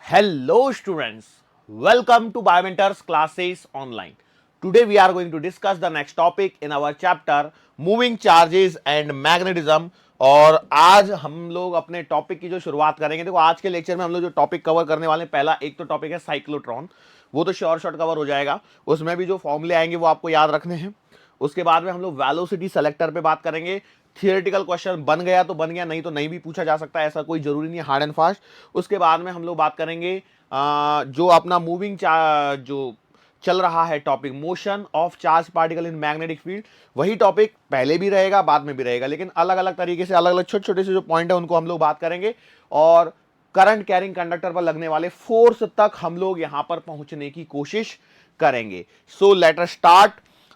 Hello students, welcome to Biomentors classes online. Today we are going to discuss the next topic in our chapter moving charges and magnetism। और आज हम लोग अपने topic की जो शुरुआत करेंगे, देखो आज के लेक्चर में हम लोग जो टॉपिक कवर करने वाले हैं, पहला एक तो टॉपिक है साइक्लोट्रॉन, वो तो शॉर्ट कवर हो जाएगा, उसमें भी जो फॉर्मूले आएंगे वो आपको याद रखने हैं। उसके बाद में हम लोग वेलोसिटी सेलेक्टर पे बात करेंगे। थियोरेटिकल क्वेश्चन बन गया तो बन गया, नहीं तो नहीं भी पूछा जा सकता है, ऐसा कोई जरूरी नहीं हार्ड एंड फास्ट। उसके बाद में हम लोग बात करेंगे जो अपना मूविंग जो चल रहा है topic, motion of charge particle in magnetic field, वही टॉपिक पहले भी रहेगा बाद में भी रहेगा, लेकिन अलग अलग तरीके से अलग अलग छोटे छोटे से जो पॉइंट है उनको हम लोग बात करेंगे। और करंट कैरिंग कंडक्टर पर लगने वाले फोर्स तक हम लोग यहां पर पहुंचने की कोशिश करेंगे। So let us start.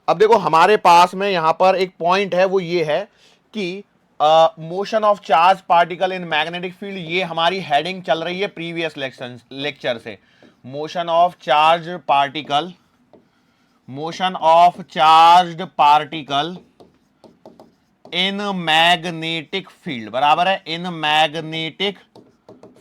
अब देखो हमारे पास में यहां पर एक पॉइंट है, वो ये है कि motion of charge particle in magnetic field, ये हमारी हेडिंग चल रही है प्रीवियस लेक्चर से। Motion of charge particle, motion of charge particle in magnetic field, बराबर है, इन मैग्नेटिक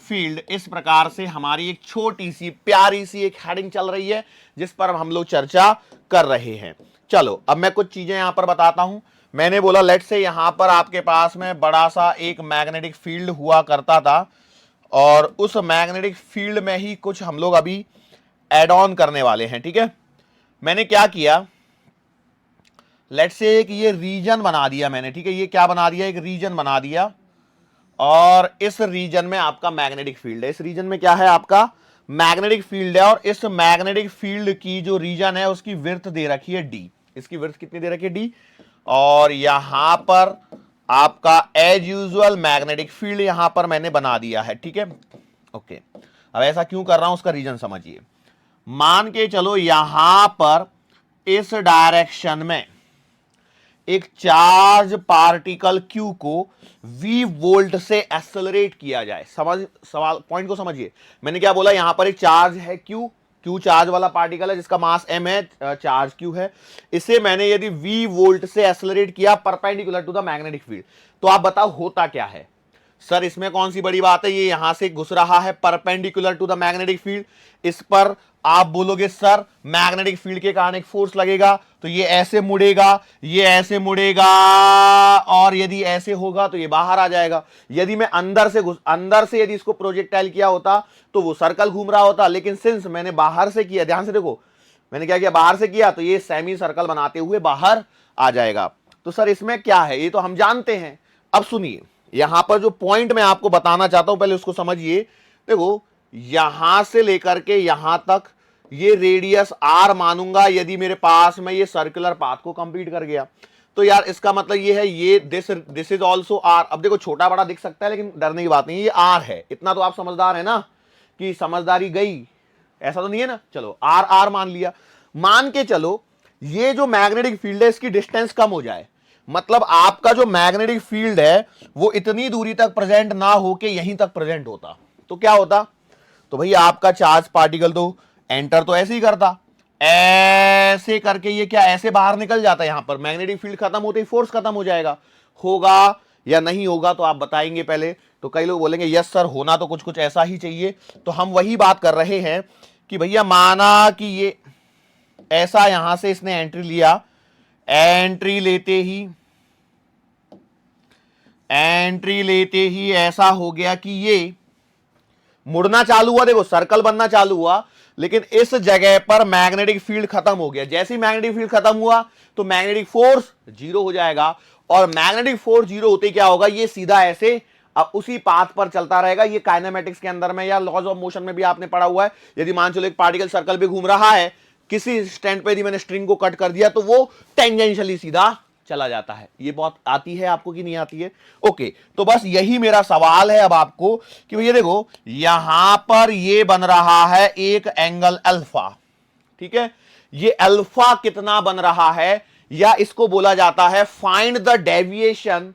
फील्ड। इस प्रकार से हमारी एक छोटी सी प्यारी सी एक हेडिंग चल रही है जिस पर हम लोग चर्चा कर रहे हैं। चलो अब मैं कुछ चीजें यहां पर बताता हूं। मैंने बोला लेट से यहां पर आपके पास में बड़ा सा एक मैग्नेटिक फील्ड हुआ करता था, और उस मैग्नेटिक फील्ड में ही कुछ हम लोग अभी एड ऑन करने वाले हैं। ठीक है, मैंने क्या किया, लेट से एक ये रीजन बना दिया मैंने। ठीक है, ये क्या बना दिया, एक रीजन बना दिया, और इस रीजन में आपका मैग्नेटिक फील्ड है। इस रीजन में क्या है, आपका मैग्नेटिक फील्ड है, और इस मैग्नेटिक फील्ड की जो रीजन है उसकी विड्थ दे रखी है डी। इसकी विड्थ कितनी दे रखी है, डी। और यहां पर आपका एज यूजुअल मैग्नेटिक फील्ड यहां पर मैंने बना दिया है। ठीक है, ओके। अब ऐसा क्यों कर रहा हूं, उसका रीजन समझिए। मान के चलो यहां पर इस डायरेक्शन में एक चार्ज पार्टिकल Q को V वोल्ट से एक्सेलरेट किया जाए। समझ, सवाल पॉइंट को समझिए। मैंने क्या बोला, यहां पर एक चार्ज है Q, Q चार्ज वाला पार्टिकल है जिसका मास m है, चार्ज Q है। इसे मैंने यदि V वोल्ट से एक्सेलरेट किया perpendicular to the magnetic field, तो आप बताओ होता क्या है। सर इसमें कौन सी बड़ी बात है, ये यहां से घुस रहा है perpendicular to the magnetic field. इस पर आप बोलोगे सर मैग्नेटिक फील्ड के कारण एक फोर्स लगेगा, तो ये ऐसे मुड़ेगा, ये ऐसे मुड़ेगा, और यदि ऐसे होगा तो ये बाहर आ जाएगा। यदि मैं अंदर से यदि इसको प्रोजेक्टाइल किया होता तो वो सर्कल घूम रहा होता, लेकिन सिंस मैंने बाहर से किया, ध्यान से देखो मैंने क्या किया, बाहर से किया, तो ये सेमी सर्कल बनाते हुए बाहर आ जाएगा। तो सर इसमें क्या है, ये तो हम जानते हैं। अब सुनिए, यहां पर जो पॉइंट मैं आपको बताना चाहता हूं पहले उसको समझिए। देखो यहां से लेकर के यहां तक ये रेडियस r मानूंगा यदि मेरे पास में ये सर्कुलर पाथ को कंप्लीट कर गया, तो यार इसका मतलब ये है ये दिस इज ऑल्सो r। अब देखो छोटा बड़ा दिख सकता है लेकिन डरने की बात नहीं, ये r है। इतना तो आप समझदार है ना, कि समझदारी गई, ऐसा तो नहीं है ना। चलो r r मान लिया। मान के चलो ये जो मैग्नेटिक फील्ड है इसकी डिस्टेंस कम हो जाए, मतलब आपका जो मैग्नेटिक फील्ड है वो इतनी दूरी तक प्रेजेंट ना हो के यहीं तक प्रेजेंट होता, तो क्या होता, तो भैया आपका चार्ज पार्टिकल तो एंटर तो ऐसे ही करता, ऐसे करके ये क्या ऐसे बाहर निकल जाता है। यहां पर मैग्नेटिक फील्ड खत्म होते ही फोर्स खत्म हो जाएगा। होगा या नहीं होगा तो आप बताएंगे पहले। तो कई लोग बोलेंगे यस सर होना तो कुछ कुछ ऐसा ही चाहिए। तो हम वही बात कर रहे हैं कि भैया माना कि ये ऐसा यहां से इसने एंट्री लिया, एंट्री लेते ही ऐसा हो गया कि ये मुड़ना चालू हुआ, देखो सर्कल बनना चालू हुआ, लेकिन इस जगह पर मैग्नेटिक फील्ड खत्म हो गया। जैसे ही मैग्नेटिक फील्ड खत्म हुआ तो मैग्नेटिक फोर्स जीरो हो जाएगा, और मैग्नेटिक फोर्स जीरो होते क्या होगा, ये सीधा ऐसे अब उसी पाथ पर चलता रहेगा। ये काइनेमेटिक्स के अंदर में या लॉज ऑफ मोशन में भी आपने पढ़ा हुआ है। यदि मान चलो एक पार्टिकल सर्कल पे घूम रहा है, किसी स्टैंड पे यदि मैंने स्ट्रिंग को कट कर दिया तो वो टेंजेंशियली सीधा चला जाता है। ये बहुत आती है आपको कि नहीं आती है। ओके, तो बस यही मेरा सवाल है अब आपको कि भैया देखो यहां पर ये बन रहा है एक एंगल अल्फा। ठीक है, ये अल्फा कितना बन रहा है, या इसको बोला जाता है find the deviation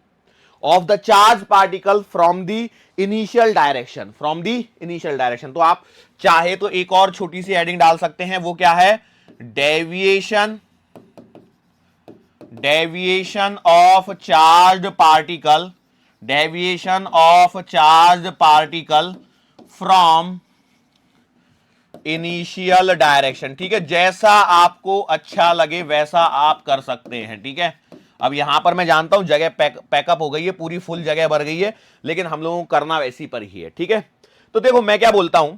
of the charge particle from the initial direction, from the initial direction. तो आप चाहे तो एक और छोटी सी हेडिंग डाल सकते हैं, वो क्या है, deviation of charge particle, deviation of charge particle from initial direction, ठीक है, जैसा आपको अच्छा लगे वैसा आप कर सकते हैं, ठीक है। अब यहां पर मैं जानता हूं जगह पैकअप हो गई है, पूरी फुल जगह भर गई है, लेकिन हम लोगों को करना वैसी पर ही है, ठीक है। तो देखो मैं क्या बोलता हूं,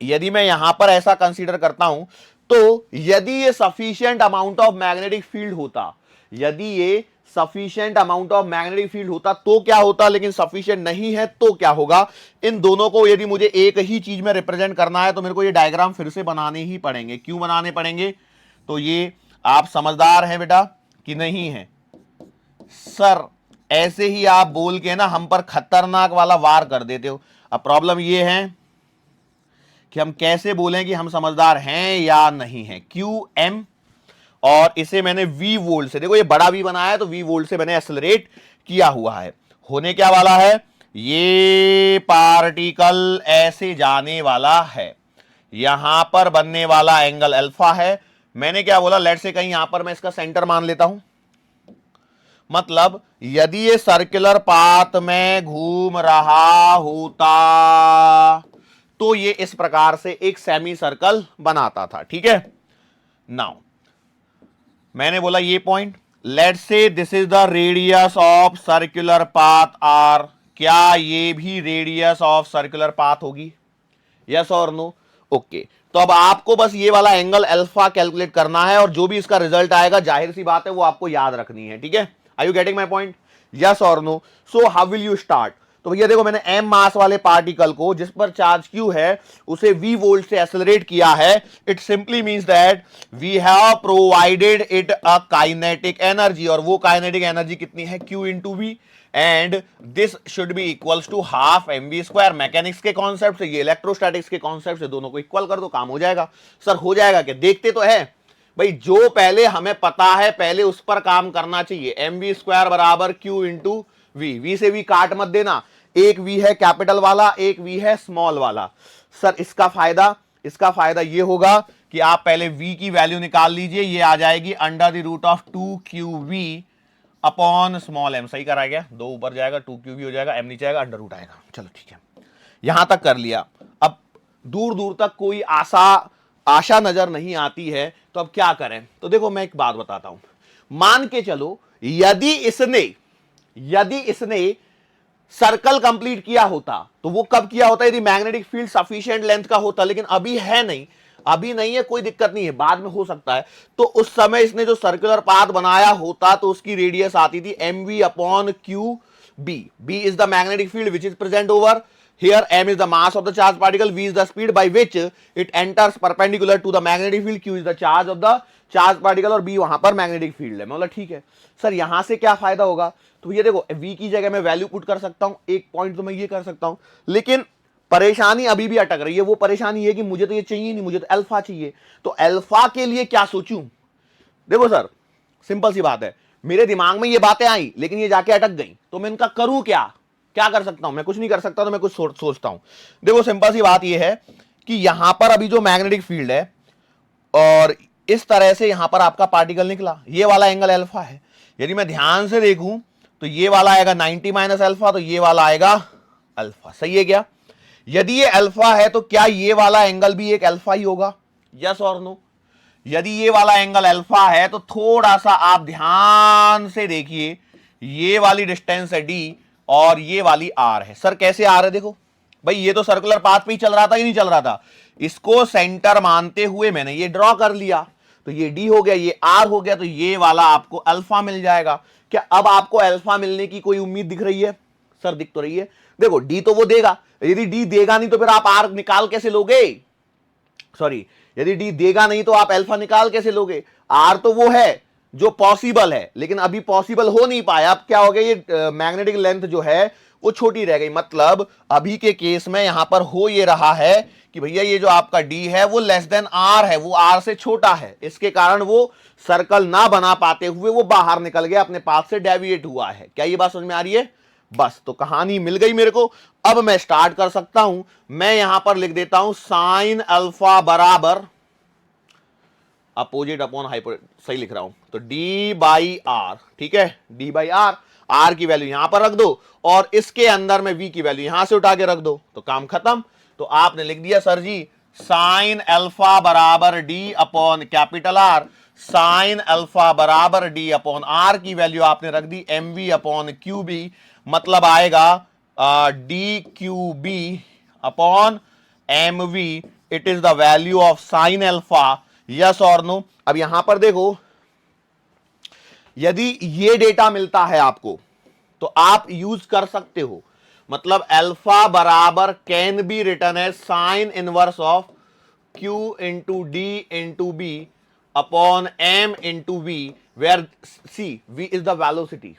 यदि मैं यहां पर ऐसा कंसीडर करता हूं, तो यदि ये sufficient amount of magnetic field होता, यदि ये sufficient amount of magnetic field होता तो क्या होता, लेकिन सफिशिएंट नहीं है तो क्या होगा। इन दोनों को यदि मुझे एक ही चीज में रिप्रेजेंट करना है तो मेरे को ये डायग्राम फिर से बनाने ही पड़ेंगे। क्यों बनाने पड़ेंगे, तो ये आप समझदार हैं बेटा कि नहीं है। सर ऐसे ही आप बोल के ना हम पर खतरनाक वाला वार कर देते हो। अब प्रॉब्लम ये है कि हम कैसे बोलें कि हम समझदार हैं या नहीं हैं। क्यू एम, और इसे मैंने V वोल्ट से, देखो ये बड़ा V बनाया है तो V वोल्ट से मैंने एक्सेलरेट किया हुआ है। होने क्या वाला है, ये पार्टिकल ऐसे जाने वाला है, यहां पर बनने वाला एंगल अल्फा है। मैंने क्या बोला, लेट से कहीं यहां पर मैं इसका सेंटर मान लेता हूं, मतलब यदि ये सर्कुलर पाथ में घूम रहा होता तो ये इस प्रकार से एक सेमी सर्कल बनाता था, ठीक है। नाउ मैंने बोला ये point, let's say this is the radius of circular path R, क्या ये भी रेडियस ऑफ सर्कुलर पाथ होगी, यस और नो, ओके। तो अब आपको बस ये वाला एंगल अल्फा कैलकुलेट करना है और जो भी इसका रिजल्ट आएगा जाहिर सी बात है वो आपको याद रखनी है, ठीक है। Are you getting my point, yes और no. So how will you start, तो भैया देखो मैंने m मास वाले पार्टिकल को जिस पर चार्ज q है उसे v वोल्ट से एक्सेलरेट किया है। It simply means that we have provided it a kinetic energy, और वो काइनेटिक एनर्जी कितनी है, q into V, and this should be equals to half mv square. Mechanics के कॉन्सेप्ट से, ये इलेक्ट्रोस्टैटिक्स के कॉन्सेप्ट से, दोनों को इक्वल कर दो काम हो जाएगा। सर हो जाएगा क्या, देखते तो है भाई, जो पहले हमें पता है पहले उस पर काम करना चाहिए। mv स्क्वायर बराबर q इंटू वी, वी से भी काट मत देना, एक v है कैपिटल वाला, एक v है स्मॉल वाला। सर इसका फायदा ये होगा कि आप पहले v की वैल्यू निकाल लीजिए, ये आ जाएगी under the root of 2qv upon small m। सही करा गया, दो ऊपर जाएगा 2qv हो जाएगा, m नीचे आएगा, अंडर रूट आएगा। चलो ठीक है, यहां तक कर लिया। अब दूर दूर तक कोई आशा नजर नहीं आती है, तो अब क्या करें। तो देखो मैं एक बात बताता हूं, मान के चलो यदि इसने सर्कल कंप्लीट किया होता, तो वो कब किया होता, यदि मैग्नेटिक फील्ड सफिशिएंट लेंथ का होता, लेकिन अभी है नहीं, अभी नहीं है, कोई दिक्कत नहीं है, बाद में हो सकता है। तो उस समय इसने जो सर्कुलर पाथ बनाया होता तो उसकी रेडियस आती थी mv upon Q B. B is the magnetic field which is present over here, m is the mass of the charged particle, v is the speed by which it enters perpendicular to the magnetic field, q is the charge of the charged particle, और b वहां पर magnetic field है। मतलब ठीक है sir, यहां से क्या फायदा होगा, तो ये देखो v की जगह मैं वैल्यू पुट कर सकता हूं, एक पॉइंट तो मैं ये कर सकता हूं, लेकिन परेशानी अभी भी अटक रही है। वो परेशानी है कि मुझे तो ये चाहिए नहीं, मुझे तो अल्फा चाहिए। तो अल्फा के लिए क्या सोचूं, देखो सर सिंपल सी बात है, मेरे दिमाग में ये बातें आई लेकिन ये जाके अटक गई, तो मैं इनका करूं क्या कर सकता हूं, मैं कुछ नहीं कर सकता, तो मैं कुछ सोचता हूं। देखो सिंपल सी बात यह है कि यहां पर अभी जो मैग्नेटिक फील्ड है और इस तरह से यहां पर आपका पार्टिकल निकला, ये वाला एंगल अल्फा है। यदि मैं ध्यान से देखूं तो ये वाला आएगा 90 माइनस अल्फा, तो ये वाला आएगा अल्फा। सही है क्या, यदि ये अल्फा है तो क्या ये वाला एंगल भी एक अल्फा ही होगा, यस और नो। यदि ये वाला एंगल अल्फा है तो थोड़ा सा आप ध्यान से देखिए, ये वाली डिस्टेंस है d और ये वाली r है। सर कैसे r है, देखो भाई ये तो सर्कुलर पाथ पे ही चल रहा था, ही नहीं चल रहा था, इसको सेंटर मानते हुए मैंने ये ड्रॉ कर लिया, तो ये d हो गया, ये r हो गया, तो ये वाला आपको अल्फा मिल जाएगा। क्या अब आपको अल्फा मिलने की कोई उम्मीद दिख रही है, सर दिख तो रही है। देखो d तो वो देगा, यदि d देगा नहीं तो फिर आप r निकाल कैसे लोगे, सॉरी यदि d देगा नहीं तो आप अल्फा निकाल कैसे लोगे। r तो वो है जो पॉसिबल है, लेकिन अभी पॉसिबल हो नहीं पाया। अब क्या हो गया, ये मैग्नेटिक लेंथ जो है वो छोटी रह गई। मतलब अभी के केस में यहां पर हो ये रहा है कि भैया ये जो आपका d है वो लेस देन r है, वो r से छोटा है, इसके कारण वो सर्कल ना बना पाते हुए वो बाहर निकल गया, अपने पाथ से डेविएट हुआ है। क्या ये बात समझ में आ रही है, बस तो कहानी मिल गई मेरे को। अब मैं स्टार्ट कर सकता हूं, मैं यहां पर लिख देता हूं साइन अल्फा बराबर अपोजिट अपॉन हाइपर, सही लिख रहा हूं, तो d बाई आर, ठीक है, d बाई आर, r की वैल्यू यहां पर रख दो और इसके अंदर में v की वैल्यू यहां से उठा के रख दो, तो काम खत्म। तो आपने लिख दिया सर जी साइन अल्फा बराबर D upon capital R, sine alpha बराबर डी अपॉन आर की वैल्यू आपने रख दी M V upon Q B, मतलब आएगा D Q B upon M V, it is the value of sine alpha, yes और no. अब यहां पर देखो, यदि ये डेटा मिलता है आपको तो आप यूज कर सकते हो, मतलब अल्फा बराबर कैन बी रिटर्न है sine inverse of Q into D into B upon M into V, where C V is the velocity.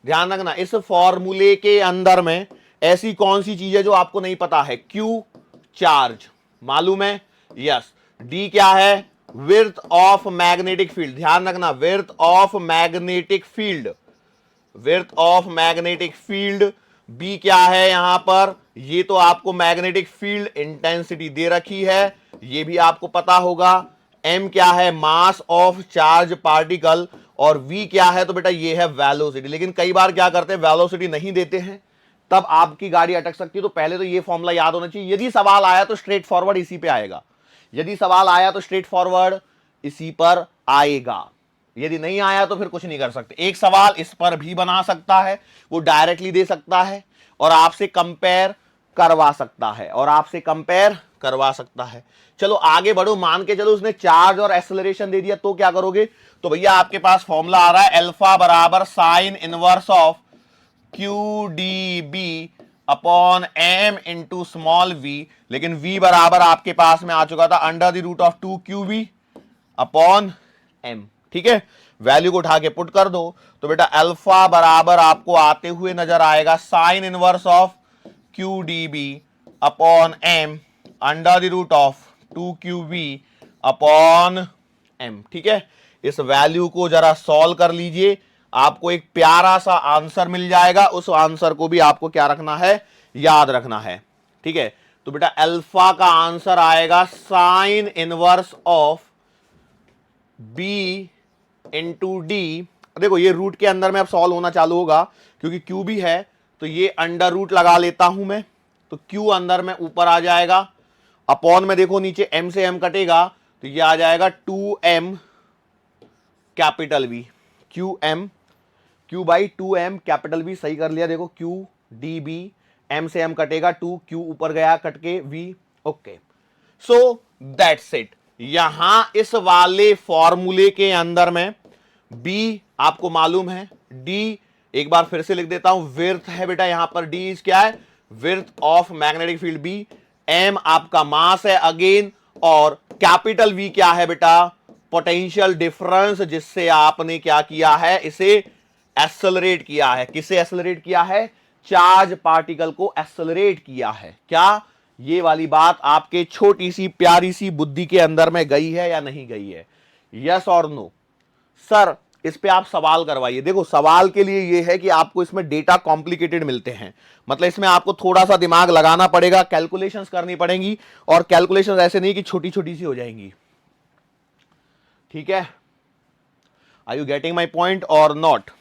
ध्यान रखना, इस फॉर्मूले के अंदर में ऐसी कौन सी चीज है जो आपको नहीं पता है? Q चार्ज मालूम है, यस। D क्या है? विड्थ ऑफ मैग्नेटिक फील्ड, ध्यान रखना width of magnetic field, width of magnetic field. B क्या है यहां पर? ये तो आपको मैग्नेटिक फील्ड इंटेंसिटी दे रखी है, ये भी आपको पता होगा। एम क्या है? Mass of charge particle. और वी क्या है? तो बेटा ये है वेलोसिटी। लेकिन कई बार क्या करते हैं, वेलोसिटी नहीं देते हैं, तब आपकी गाड़ी अटक सकती है। तो पहले तो ये फॉर्मूला याद होना चाहिए। यदि सवाल आया तो स्ट्रेट फॉरवर्ड इसी पे आएगा, यदि सवाल आया तो स्ट्रेट फॉरवर्ड इसी पर आएगा, यदि नहीं आया तो फिर कुछ नहीं कर सकते। एक सवाल इस पर भी बना सकता है, वो डायरेक्टली दे सकता है और आपसे कंपेयर करवा सकता है, और आपसे कंपेयर करवा सकता है। चलो आगे बढ़ो, मान के चलो उसने चार्ज और एक्सेलरेशन दे दिया, तो क्या करोगे? तो भैया आपके पास फॉर्मूला आ रहा है अल्फा बराबर sine inverse of Q D B upon M into small V, लेकिन v बराबर आपके पास में आ चुका था under the root of 2qb upon M. ठीक है, वैल्यू को उठा के पुट कर दो, तो बेटा अल्फा बराबर आपको आते हुए नजर आएगा sine inverse of Q D B upon M under the root of 2qb upon M. ठीक है, इस वैल्यू को जरा सॉल्व कर लीजिए, आपको एक प्यारा सा आंसर मिल जाएगा। उस आंसर को भी आपको क्या रखना है? याद रखना है। ठीक है, तो बेटा अल्फा का आंसर आएगा sine inverse of B into D. देखो ये रूट के अंदर में अब सॉल्व होना चालू होगा, क्योंकि क्यू भी है तो ये अंडर रूट लगा लेता हूं मैं, तो क्यू अंदर में ऊपर आ जाएगा, अपॉन में देखो नीचे एम से एम कटेगा तो ये आ जाएगा 2m capital V, Q by 2m capital V, सही कर लिया। देखो क्यू डी बी, एम से एम कटेगा, 2q ऊपर गया कट के v, okay. So that's it. यहां इस वाले फॉर्मूले के अंदर में b आपको मालूम है, d एक बार फिर से लिख देता हूं, विड्थ है बेटा यहां पर, d इज क्या है? Width of magnetic field b, m आपका मास है अगेन, और कैपिटल V क्या है बेटा? पोटेंशियल डिफरेंस, जिससे आपने क्या किया है? इसे एक्सेलरेट किया है। किसे एक्सेलरेट किया है? चार्ज पार्टिकल को एक्सेलरेट किया है। क्या ये वाली बात आपके छोटी सी प्यारी सी बुद्धि के अंदर में गई है या नहीं गई है? यस और नो? सर इस पे आप सवाल करवाइए। देखो सवाल के लिए ये है कि आपको इसमें डेटा कॉम्प्लिकेटेड मिलते हैं, मतलब इसमें आपको थोड़ा सा दिमाग लगाना पड़ेगा, कैलकुलेशंस करनी पड़ेंगी, और कैलकुलेशंस ऐसे नहीं कि छोटी छोटी सी हो जाएंगी। ठीक है, are you getting my point और नॉट?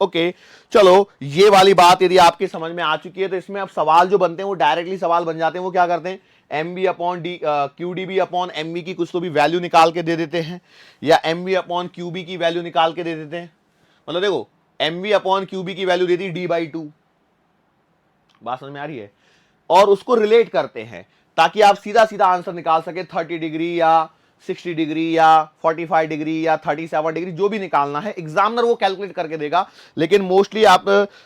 ओके, चलो ये वाली बात यदि आपकी समझ में आ चुकी है तो इसमें अब सवाल जो बनते हैं वो डायरेक्टली सवाल बन जाते हैं। वो क्या करते हैं? M B upon D Q D B upon M B की कुछ तो भी वैल्यू निकाल के दे देते हैं, या M B upon Q B की वैल्यू निकाल के दे देते हैं। मतलब देखो M B upon Q B की वैल्यू दे दी डी बाई 2, बात समझ में आ रही है? और उसको रिलेट करते हैं ताकि आप सीधा सीधा आंसर निकाल सके, 30 डिग्री या 60 डिग्री या 45 डिग्री या 37 डिग्री, जो भी निकालना है एग्जामिनर वो कैलकुलेट करके देगा। लेकिन मोस्टली आप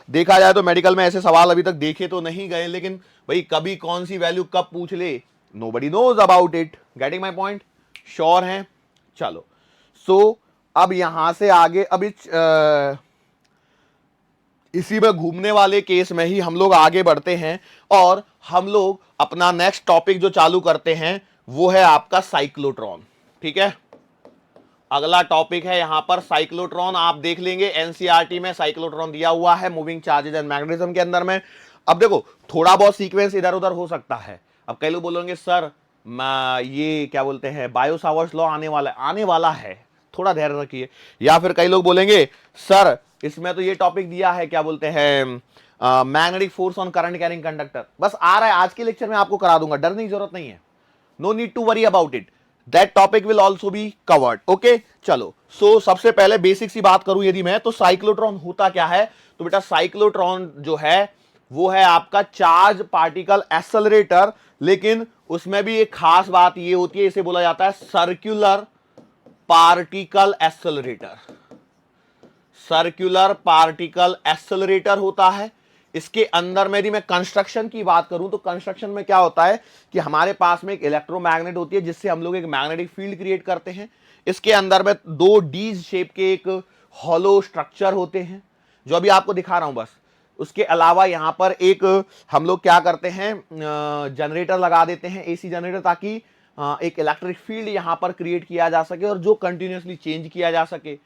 देखा जाए तो मेडिकल में ऐसे सवाल अभी तक देखे तो नहीं गए, लेकिन भाई कभी कौन सी वैल्यू कब पूछ ले, nobody knows about it. Getting my point? Sure हैं? चलो, सो अब यहां से आगे अभी इसी में घूमने वाले केस में ही हम लोग आगे बढ़ते हैं, और हम लोग अपना नेक्स्ट टॉपिक जो चालू करते हैं वो है आपका साइक्लोट्रॉन। ठीक है, अगला टॉपिक है यहां पर साइक्लोट्रॉन। आप देख लेंगे एनसीईआरटी में साइक्लोट्रॉन दिया हुआ है मूविंग चार्जेस एंड मैग्नेटिज्म के अंदर में। अब देखो थोड़ा बहुत सीक्वेंस इधर उधर हो सकता है। अब कई लोग बोलेंगे सर ये क्या बोलते हैं बायो सावर्ट्स लॉ आने वाला है, थोड़ा धैर्य रखिए। या फिर कई लोग बोलेंगे सर इसमें तो ये टॉपिक दिया है क्या बोलते हैं magnetic force on current carrying conductor, बस आ रहा है आज के लेक्चर में आपको करा दूंगा, डरने की जरूरत नहीं है। No need to worry about it, that topic will also be covered. Okay, चलो सो सबसे पहले बेसिक सी बात करूं यदि मैं, तो साइक्लोट्रॉन होता क्या है? तो बेटा साइक्लोट्रॉन जो है वो है आपका चार्ज पार्टिकल एक्सेलरेटर, लेकिन उसमें भी एक खास बात ये होती है, इसे बोला जाता है circular particle accelerator. Circular particle accelerator होता है। इसके अंदर में यदि मैं कंस्ट्रक्शन की बात करूं तो कंस्ट्रक्शन में क्या होता है कि हमारे पास में एक इलेक्ट्रोमैग्नेट होती है जिससे हम लोग एक मैग्नेटिक फील्ड क्रिएट करते हैं। इसके अंदर में दो डीज शेप के एक हॉलो स्ट्रक्चर होते हैं जो अभी आपको दिखा रहा हूं बस। उसके अलावा यहां पर एक हम लोग क्या करते हैं, जनरेटर लगा देते हैं, एसी जनरेटर, ताकि एक इलेक्ट्रिक फील्ड यहां पर क्रिएट किया जा सके और जो कंटिन्यूअसली चेंज किया जा सके।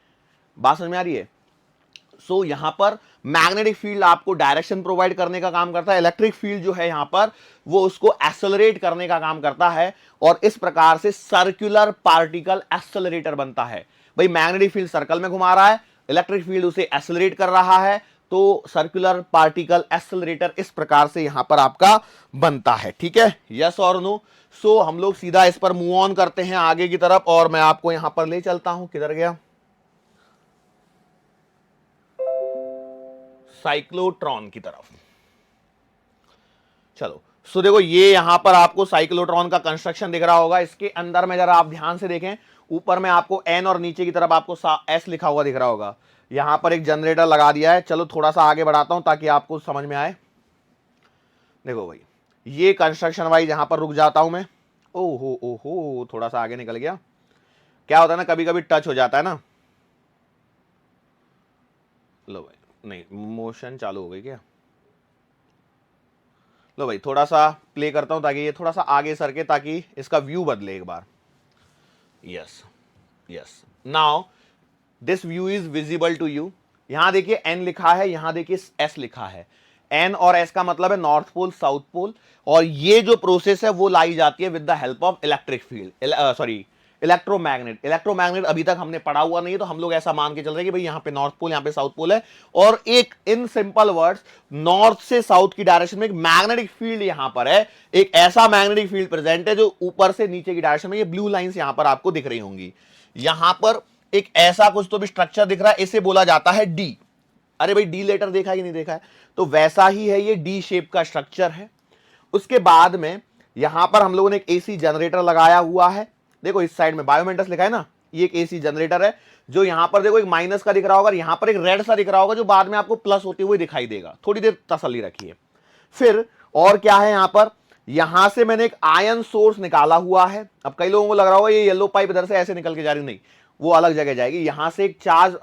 बात समझ में आ रही है? सो यहां पर मैग्नेटिक फील्ड आपको डायरेक्शन प्रोवाइड करने का काम करता है, इलेक्ट्रिक फील्ड जो है यहां पर वो उसको एक्सेलरेट करने का काम करता है, और इस प्रकार से सर्कुलर पार्टिकल एक्सेलरेटर बनता है। भाई मैग्नेटिक फील्ड सर्कल में घुमा रहा है, इलेक्ट्रिक फील्ड उसे एक्सेलरेट कर रहा है, तो सर्कुलर पार्टिकल एक्सेलरेटर इस प्रकार से यहां पर आपका बनता है। ठीक है, यस और नो? सो हम लोग सीधा इस पर मूव ऑन करते हैं आगे की तरफ, और मैं आपको यहां पर ले चलता हूं, किधर गया, साइक्लोट्रॉन की तरफ। चलो सो देखो ये यहां पर आपको साइक्लोट्रॉन का कंस्ट्रक्शन दिख रहा होगा। इसके अंदर में जरा आप ध्यान से देखें, ऊपर में आपको एन और नीचे की तरफ आपको एस लिखा हुआ दिख रहा होगा। यहां पर एक जनरेटर लगा दिया है। चलो थोड़ा सा आगे बढ़ाता हूं ताकि आपको समझ में आए। देखो भाई ये कंस्ट्रक्शन वाइज यहां पर रुक जाता हूं मैं। ओहो थोड़ा सा आगे निकल गया। क्या होता है ना, कभी कभी टच हो जाता है ना। लो भाई, नहीं मोशन चालू हो गई क्या? लो भाई थोड़ा सा प्ले करता हूं ताकि ये थोड़ा सा आगे सरके, ताकि इसका व्यू बदले एक बार। Yes yes, now this view is visible to you. यहां देखिए एन लिखा है, यहां देखिए एस लिखा है। एन और एस का मतलब है नॉर्थ पोल साउथ पोल, और ये जो प्रोसेस है वो लाई जाती है with the help of electric field, sorry electromagnet. Electromagnet अभी तक हमने पढ़ा हुआ नहीं है, तो हम लोग ऐसा मान के चल रहे हैं कि भाई यहां पे नॉर्थ पोल, यहां पे साउथ पोल है, और एक इन सिंपल वर्ड्स नॉर्थ से साउथ की डायरेक्शन में एक मैग्नेटिक फील्ड यहां पर है। एक ऐसा मैग्नेटिक फील्ड प्रेजेंट है जो ऊपर से नीचे की डायरेक्शन में, ये ब्लू लाइंस यहां पर आपको दिख रही होंगी। यहां पर एक ऐसा कुछ तो भी स्ट्रक्चर दिख रहा है, इसे बोला जाता है डी। अरे भाई डी लेटर देखा कि नहीं देखा है? तो वैसा ही है, ये डी शेप का स्ट्रक्चर है। उसके बाद में यहां पर हम लोगों ने एक एसी जनरेटर लगाया हुआ है। देखो इस साइड में बायोमेंटस लिखा है ना, ये एक एसी जनरेटर है, जो यहां पर देखो एक माइनस का दिख रहा होगा, यहां पर एक रेड सा दिख रहा होगा, जो बाद में आपको प्लस होते हुए दिखाई देगा। थोड़ी देर तसल्ली रखिए। फिर और क्या है यहां पर, यहां से मैंने एक आयन सोर्स निकाला हुआ है। अब कई लोगों को लग रहा होगा ये येलो पाइप इधर से ऐसे निकल के जा रही, नहीं, वो अलग जगह जाएगी। यहां से एक चार्ज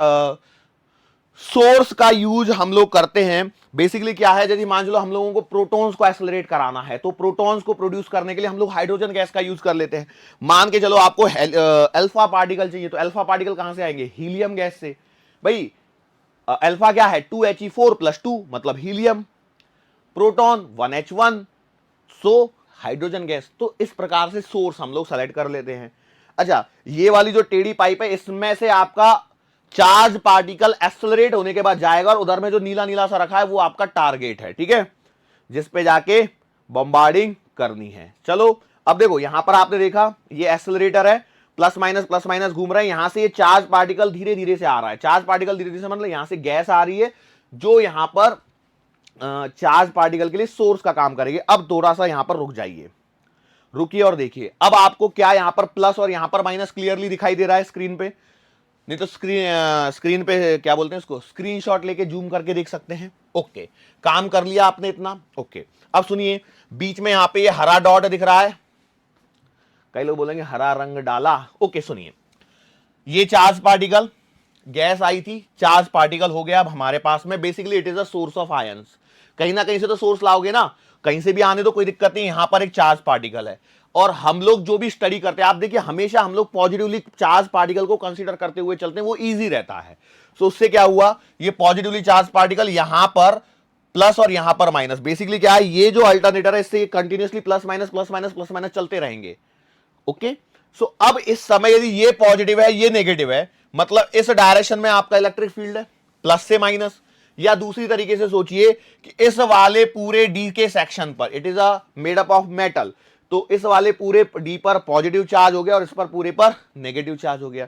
सोर्स का यूज हम लोग करते हैं। बेसिकली क्या है, यदि मान लो हम लोगों को प्रोटॉन्स को एक्सेलरेट कराना है, तो प्रोटॉन्स को प्रोड्यूस करने के लिए हम लोग हाइड्रोजन गैस का यूज कर लेते हैं। मान के चलो आपको अल्फा पार्टिकल चाहिए, तो अल्फा पार्टिकल कहां से आएंगे? हीलियम गैस से। भाई अल्फा क्या है? 2He4+2 मतलब helium. Proton 1H1, so hydrogen gas. तो इस प्रकार से सोर्स हम लोग सेलेक्ट कर लेते हैं। अच्छा, ये वाली जो टेढ़ी पाइप है, इसमें से आपका चार्ज पार्टिकल एक्सेलरेट होने के बाद जाएगा, और उधर में जो नीला नीला सा रखा है वो आपका टारगेट है। ठीक है, जिस पे जाके बम्बार्डिंग करनी है। चलो अब देखो यहां पर आपने देखा ये एक्सेलरेटर है, प्लस माइनस घूम रहा है। यहां से ये चार्ज पार्टिकल धीरे धीरे से आ रहा है। चार्ज पार्टिकल धीरे धीरे से मतलब यहां से गैस आ रही है, जो यहां पर चार्ज पार्टिकल के लिए सोर्स का काम करेगी। अब थोड़ा सा यहां पर रुक जाइए, रुकिए और देखिए। अब आपको क्या यहां पर प्लस और यहां पर माइनस क्लियरली दिखाई दे रहा है स्क्रीन पे? नहीं तो स्क्रीन पे क्या बोलते हैं इसको, स्क्रीनशॉट लेके जूम करके देख सकते हैं। ओके, काम कर लिया आपने इतना। ओके, अब सुनिए, बीच में यहां पे ये हरा डॉट दिख रहा है। कई लोग बोलेंगे हरा रंग डाला। ओके सुनिए, ये चार्ज पार्टिकल, गैस आई थी, चार्ज पार्टिकल हो गया अब हमारे पास में। Basically it is a source of ions. कहीं ना कहीं से तो सोर्स लाओगे ना, कहीं से भी आने तो कोई दिक्कत नहीं। यहां पर एक चार्ज पार्टिकल है, और हम लोग जो भी स्टडी करते हैं, आप देखिए हमेशा हम लोग पॉजिटिवली चार्ज पार्टिकल को कंसीडर करते हुए चलते हैं, वो इजी रहता है। सो उससे क्या हुआ, ये पॉजिटिवली चार्ज पार्टिकल यहां पर प्लस और यहां पर माइनस। बेसिकली क्या है, ये जो अल्टरनेटर है इससे कंटिन्यूसली प्लस माइनस चलते रहेंगे। ओके, सो अब इस समय यदि ये पॉजिटिव है ये नेगेटिव है, मतलब इस डायरेक्शन में आपका इलेक्ट्रिक फील्ड है प्लस से माइनस। या दूसरी तरीके से सोचिए कि इस वाले पूरे डी के सेक्शन पर, it is a made up of metal, तो इस वाले पूरे डी पर पॉजिटिव चार्ज हो गया और इस पर पूरे पर नेगेटिव चार्ज हो गया।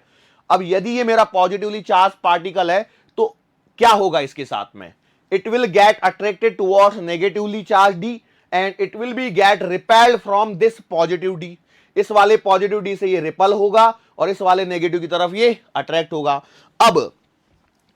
अब यदि ये मेरा पॉजिटिवली चार्ज पार्टिकल है तो क्या होगा इसके साथ में, it will get attracted towards negatively charge D and it will be get repelled from this positive D. इस वाले पॉजिटिव डी से ये रिपल होगा और इस वाले नेगेटिव की तरफ ये अट्रैक्ट होगा। अब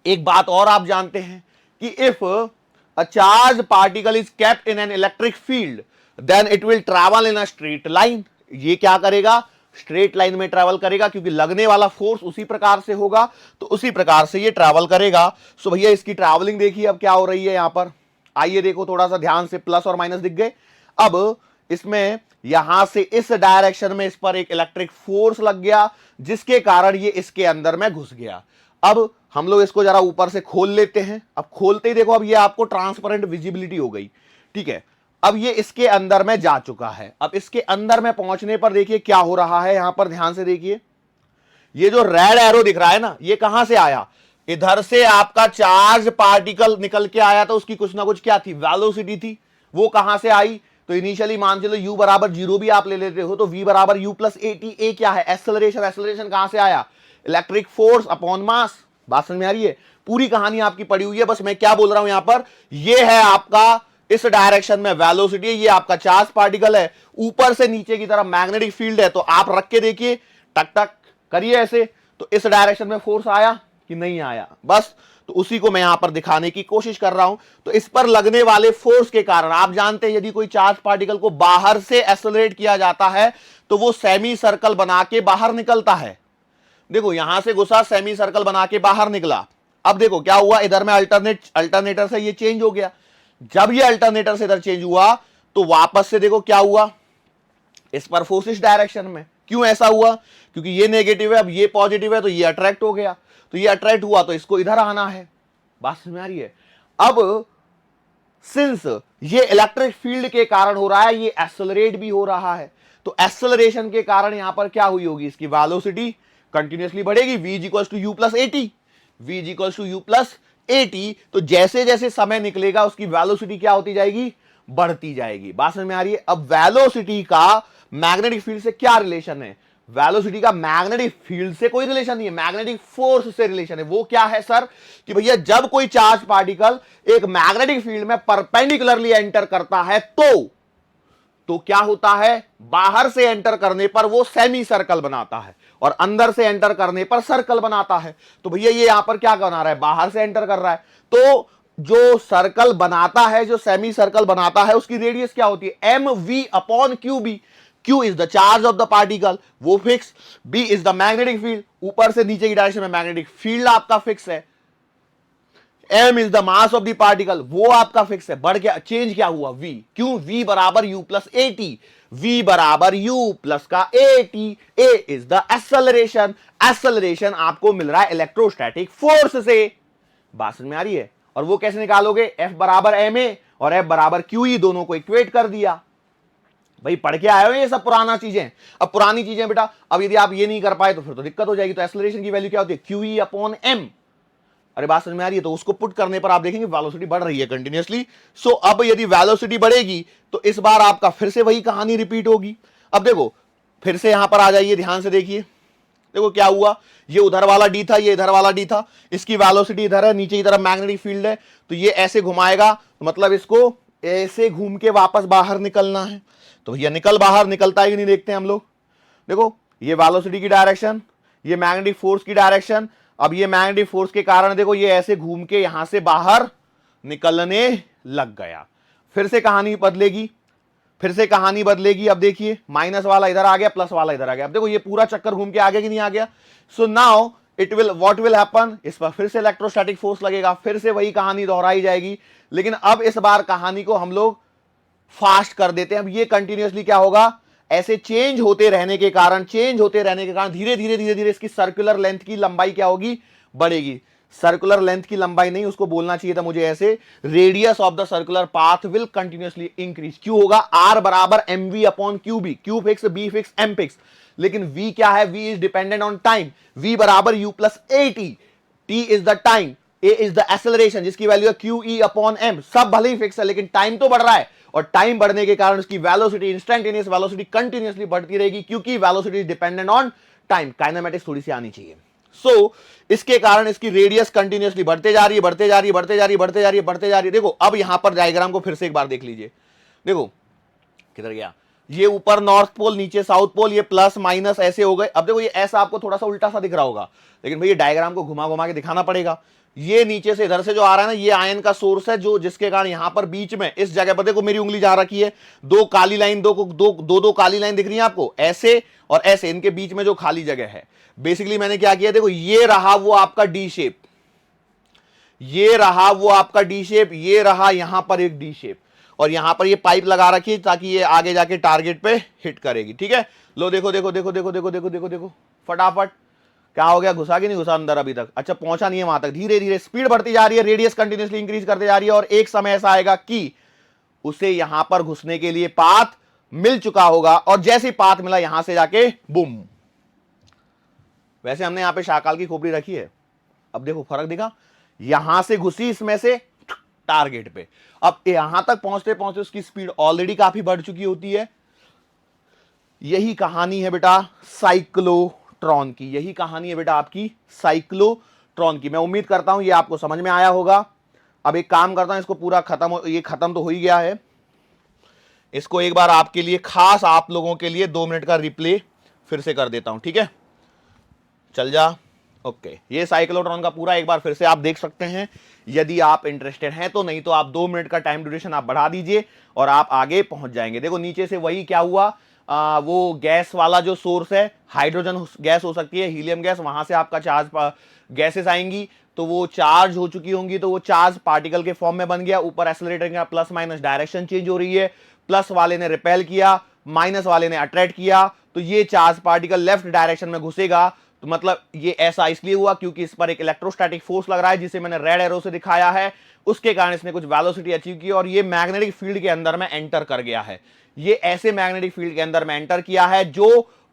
एक बात और आप जानते हैं कि if a charge particle is kept in an electric field then it will travel in a straight line. ये क्या करेगा, स्ट्रेट लाइन में ट्रैवल करेगा, क्योंकि लगने वाला फोर्स उसी प्रकार से होगा, तो उसी प्रकार से ये ट्रैवल करेगा। सो भैया इसकी ट्रैवलिंग देखिए अब क्या हो रही है यहां पर। आइए देखो थोड़ा सा ध्यान से, प्लस और माइनस दिख गए। अब इसमें यहां से इस डायरेक्शन में इस पर एक इलेक्ट्रिक फोर्स लग गया, जिसके कारण ये इसके अंदर में घुस गया। अब हम लोग इसको जरा ऊपर से खोल लेते हैं। अब खोलते ही देखो अब ये आपको ट्रांसपेरेंट विजिबिलिटी हो गई, ठीक है। अब ये इसके अंदर में जा चुका है। अब इसके अंदर में पहुंचने पर देखिए क्या हो रहा है, यहां पर ध्यान से देखिए, ये जो रेड एरो दिख रहा है ना, ये कहां से आया, इधर से आपका चार्ज पार्टिकल निकल के आया था, उसकी कुछ ना कुछ क्या थी, वेलोसिटी थी। वो कहां से आई, तो इनिशियली मान चलो u बराबर 0 भी आप ले लेते हो तो v बराबर u प्लस at। ए क्या है, एक्सेलरेशन। एक्सेलरेशन कहां से आया, इलेक्ट्रिक फोर्स अपॉन मास। बात समझ में आ रही है, पूरी कहानी आपकी पड़ी हुई है। बस मैं क्या बोल रहा हूं यहां पर, ये है आपका इस डायरेक्शन में वेलोसिटी, ये आपका चार्ज पार्टिकल है, ऊपर से नीचे की तरफ मैग्नेटिक फील्ड है। तो आप रख के देखिए, टक टक करिए ऐसे, तो इस डायरेक्शन में फोर्स आया कि नहीं आया, बस तो उसी को मैं यहां पर दिखाने की कोशिश कर रहा हूं। तो इस पर लगने वाले फोर्स के कारण आप जानते हैं, यदि कोई चार्ज पार्टिकल को बाहर से एक्सेलरेट किया जाता है तो वो सेमी सर्कल बना के बाहर निकलता है। देखो यहां से घुसा, सेमी सर्कल बना के बाहर निकला। अब देखो क्या हुआ, इधर में अल्टरनेटर से ये चेंज हो गया। जब ये अल्टरनेटर से इधर चेंज हुआ तो वापस से देखो क्या हुआ, इस पर फोर्स इस डायरेक्शन में। क्यों ऐसा हुआ, क्योंकि ये नेगेटिव है, अब ये पॉजिटिव है, तो ये अट्रैक्ट हो गया। तो ये अट्रैक्ट हुआ तो इसको इधर आना है। बात समझ में आ रही है। अब सिंस ये इलेक्ट्रिक फील्ड के कारण हो रहा है, ये एक्सेलरेट भी हो रहा है, तो एक्सेलरेशन के कारण यहां पर क्या हुई होगी, इसकी वेलोसिटी कंटिन्यूअसली बढ़ेगी। v is equal to U plus A T, v is equal to U plus A T. तो जैसे जैसे समय निकलेगा उसकी वेलोसिटी क्या होती जाएगी, बढ़ती जाएगी। बात समझ में आ रही है। अब वेलोसिटी का मैग्नेटिक फील्ड से क्या रिलेशन है, वेलोसिटी का मैग्नेटिक फील्ड से कोई रिलेशन नहीं है, मैग्नेटिक फोर्स से रिलेशन है। वो क्या है सर, कि भैया जब कोई चार्ज पार्टिकल एक मैग्नेटिक फील्ड में परपेंडिकुलरली एंटर करता है तो क्या होता है, बाहर से एंटर करने पर वो सेमी सर्कल बनाता है और अंदर से एंटर करने पर सर्कल बनाता है। तो भैया ये यहां पर क्या बना रहा है, बाहर से एंटर कर रहा है, तो जो सर्कल बनाता है, जो सेमी सर्कल बनाता है, उसकी रेडियस क्या होती है, M V upon Q B. Q is the charge of the particle, वो fix, B is the magnetic field, ऊपर से नीचे की डायरेक्शन में मैग्नेटिक फील्ड आपका फिक्स है, M is the mass of the particle, वो आपका फिक्स है। बढ़ गया, चेंज क्या हुआ, V। क्यों, V बराबर U प्लस AT, V बराबर U प्लस का AT। A is the acceleration, acceleration आपको मिल रहा है इलेक्ट्रोस्टैटिक फोर्स से। बात समझ में आ रही है। और वो कैसे निकालोगे, F बराबर ma और F बराबर QE, दोनों को इक्वेट कर दिया। भाई पढ़ के आए हो ये सब पुराना चीजें, अब पुरानी चीजें बेटा। अब यदि आप ये नहीं कर पाए तो फिर तो दिक्कत हो जाएगी। तो एक्सेलरेशन की वैल्यू क्या होती है, QE अपॉन M। अरे बात समझ में आ रही है। तो उसको पुट करने पर आप देखेंगे वेलोसिटी बढ़ रही है कंटिन्यूअसली। सो अब यदि वेलोसिटी बढ़ेगी तो इस बार आपका फिर से वही कहानी रिपीट होगी। अब देखो फिर से यहां पर आ जाइए, ध्यान से देखिए, देखो क्या हुआ, ये उधर वाला डी था, ये इधर वाला डी था, इसकी वेलोसिटी इधर है, नीचे की तरफ मैग्नेटिक फील्ड है, तो ये ऐसे घुमाएगा, तो मतलब इसको ऐसे घूम के वापस बाहर निकलना है। तो भैया निकल, बाहर निकलता है कि नहीं देखते हैं हम लोग। देखो ये वेलोसिटी की डायरेक्शन, ये मैग्नेटिक फोर्स की डायरेक्शन। अब ये मैग्नेटिक फोर्स के कारण देखो ये ऐसे घूम के यहां से बाहर निकलने लग गया। फिर से कहानी बदलेगी, फिर से कहानी बदलेगी। अब देखिए माइनस वाला इधर आ गया, प्लस वाला इधर आ गया। अब देखो ये पूरा चक्कर घूम के आ गया कि नहीं आ गया। So now it will, what will happen, इस पर फिर से इलेक्ट्रोस्टैटिक फोर्स लगेगा, फिर से वही कहानी दोहराई जाएगी। लेकिन अब इस बार कहानी को हम लोग फास्ट कर देते हैं। अब ये कंटिन्यूअसली क्या होगा, ऐसे चेंज होते रहने के कारण, धीरे धीरे धीरे धीरे इसकी सर्कुलर लेंथ की लंबाई क्या होगी, बढ़ेगी। सर्कुलर लेंथ की लंबाई नहीं, उसको बोलना चाहिए था मुझे ऐसे, radius of the circular path will continuously increase. क्यों होगा, आर बराबर M V upon Q B, Q fix, B fix, M fix. लेकिन v क्या है, v is dependent on time, v बराबर u plus A T, t is the time, A is the acceleration जिसकी value है Q E upon M. सब भले ही fix है लेकिन टाइम तो बढ़ रहा है, और टाइम बढ़ने के कारण उसकी वेलोसिटी, इंस्टेंटेनियस वेलोसिटी कंटिन्यूअसली बढ़ती रहेगी, क्योंकि velocity is dependent on time. Kinematics थोड़ी सी आनी चाहिए। सो इसके कारण इसकी रेडियस कंटिन्यूअसली बढ़ते जा रही है, बढ़ते जा रही है, बढ़ते जा रही है, बढ़ते जा रही है, बढ़ते जा रही है। देखो अब यहां पर डायग्राम को फिर से एक बार देख लीजिए। देखो किधर गया, ये ऊपर नॉर्थ पोल, नीचे साउथ पोल, ये प्लस माइनस ऐसे हो गए। अब देखो ये ऐसा आपको थोड़ा सा उल्टा सा दिख रहा होगा, लेकिन भाई ये डायग्राम को घुमा घुमा के दिखाना पड़ेगा। ये नीचे से इधर से जो आ रहा है ना, ये आयन का सोर्स है, जो जिसके कारण यहां पर बीच में इस जगह पर देखो मेरी उंगली जा रखी है, दो काली लाइन, दो काली लाइन दिख रही है आपको, ऐसे और ऐसे, इनके बीच में जो खाली जगह है, बेसिकली मैंने क्या किया, देखो ये रहा वो आपका डी शेप, ये रहा वो आपका डी शेप, ये रहा यहां पर एक डी शेप, और यहां पर ये पाइप लगा रखी है ताकि ये आगे जाके टारगेट पे हिट करेगी। ठीक है, लो देखो देखो देखो देखो देखो देखो देखो देखो फटाफट क्या हो गया, घुसा कि नहीं घुसा अंदर अभी तक? अच्छा पहुंचा नहीं है वहां तक। धीरे धीरे स्पीड बढ़ती जा रही है, रेडियस कंटिन्यूअसली इंक्रीज करते जा रही है, और एक समय ऐसा आएगा कि उसे यहां पर घुसने के लिए पाथ मिल चुका होगा, और जैसे ही पाथ मिला यहां से जाके बूम। वैसे हमने यहां पे शाकाल की खोपड़ी रखी है, अब देखो फर्क दिखा, यहां से घुसी इसमें से टारगेट पे। अब यहां तक पहुंचते पहुंचते उसकी स्पीड ऑलरेडी काफी बढ़ चुकी होती है। यही कहानी है बेटा साइक्लोट्रॉन की, यही कहानी है बेटा आपकी साइक्लोट्रॉन की। मैं उम्मीद करता हूं ये आपको समझ में आया होगा। अब एक काम करता हूं, इसको पूरा खत्म, ये खत्म तो हो ही गया है, इसको एक बार आपके लिए, खास आप लोगों के लिए 2 मिनट का रिप्ले फिर से कर देता हूं। ठीक है, चल जा। ओके, ये साइक्लोट्रॉन का पूरा एक बार फिर से आप देख सकते हैं यदि आप इंटरेस्टेड हैं तो, नहीं तो आप 2 मिनट का टाइम ड्यूरेशन आप बढ़ा दीजिए और आप आगे पहुंच जाएंगे। देखो नीचे से वही क्या हुआ, वो गैस वाला जो सोर्स है, हाइड्रोजन गैस हो सकती है, हीलियम गैस, वहां से आपका चार्ज गैसेस आएंगी, तो वो चार्ज हो चुकी होंगी, तो वो चार्ज पार्टिकल के फॉर्म में बन गया। ऊपर एक्सेलरेटर का प्लस माइनस डायरेक्शन चेंज हो रही है, प्लस वाले ने रिपेल किया, माइनस वाले ने अट्रैक्ट किया, तो ये चार्ज पार्टिकल लेफ्ट डायरेक्शन में घुसेगा। तो मतलब ये ऐसा इसलिए हुआ क्योंकि इस पर एक इलेक्ट्रोस्टैटिक फोर्स लग रहा है, जिसे मैंने रेड एरो से दिखाया है, उसके कारण इसने कुछ वेलोसिटी अचीव की और ये मैग्नेटिक फील्ड के अंदर में एंटर कर गया है। ये ऐसे मैग्नेटिक फील्ड के अंदर में एंटर किया है जो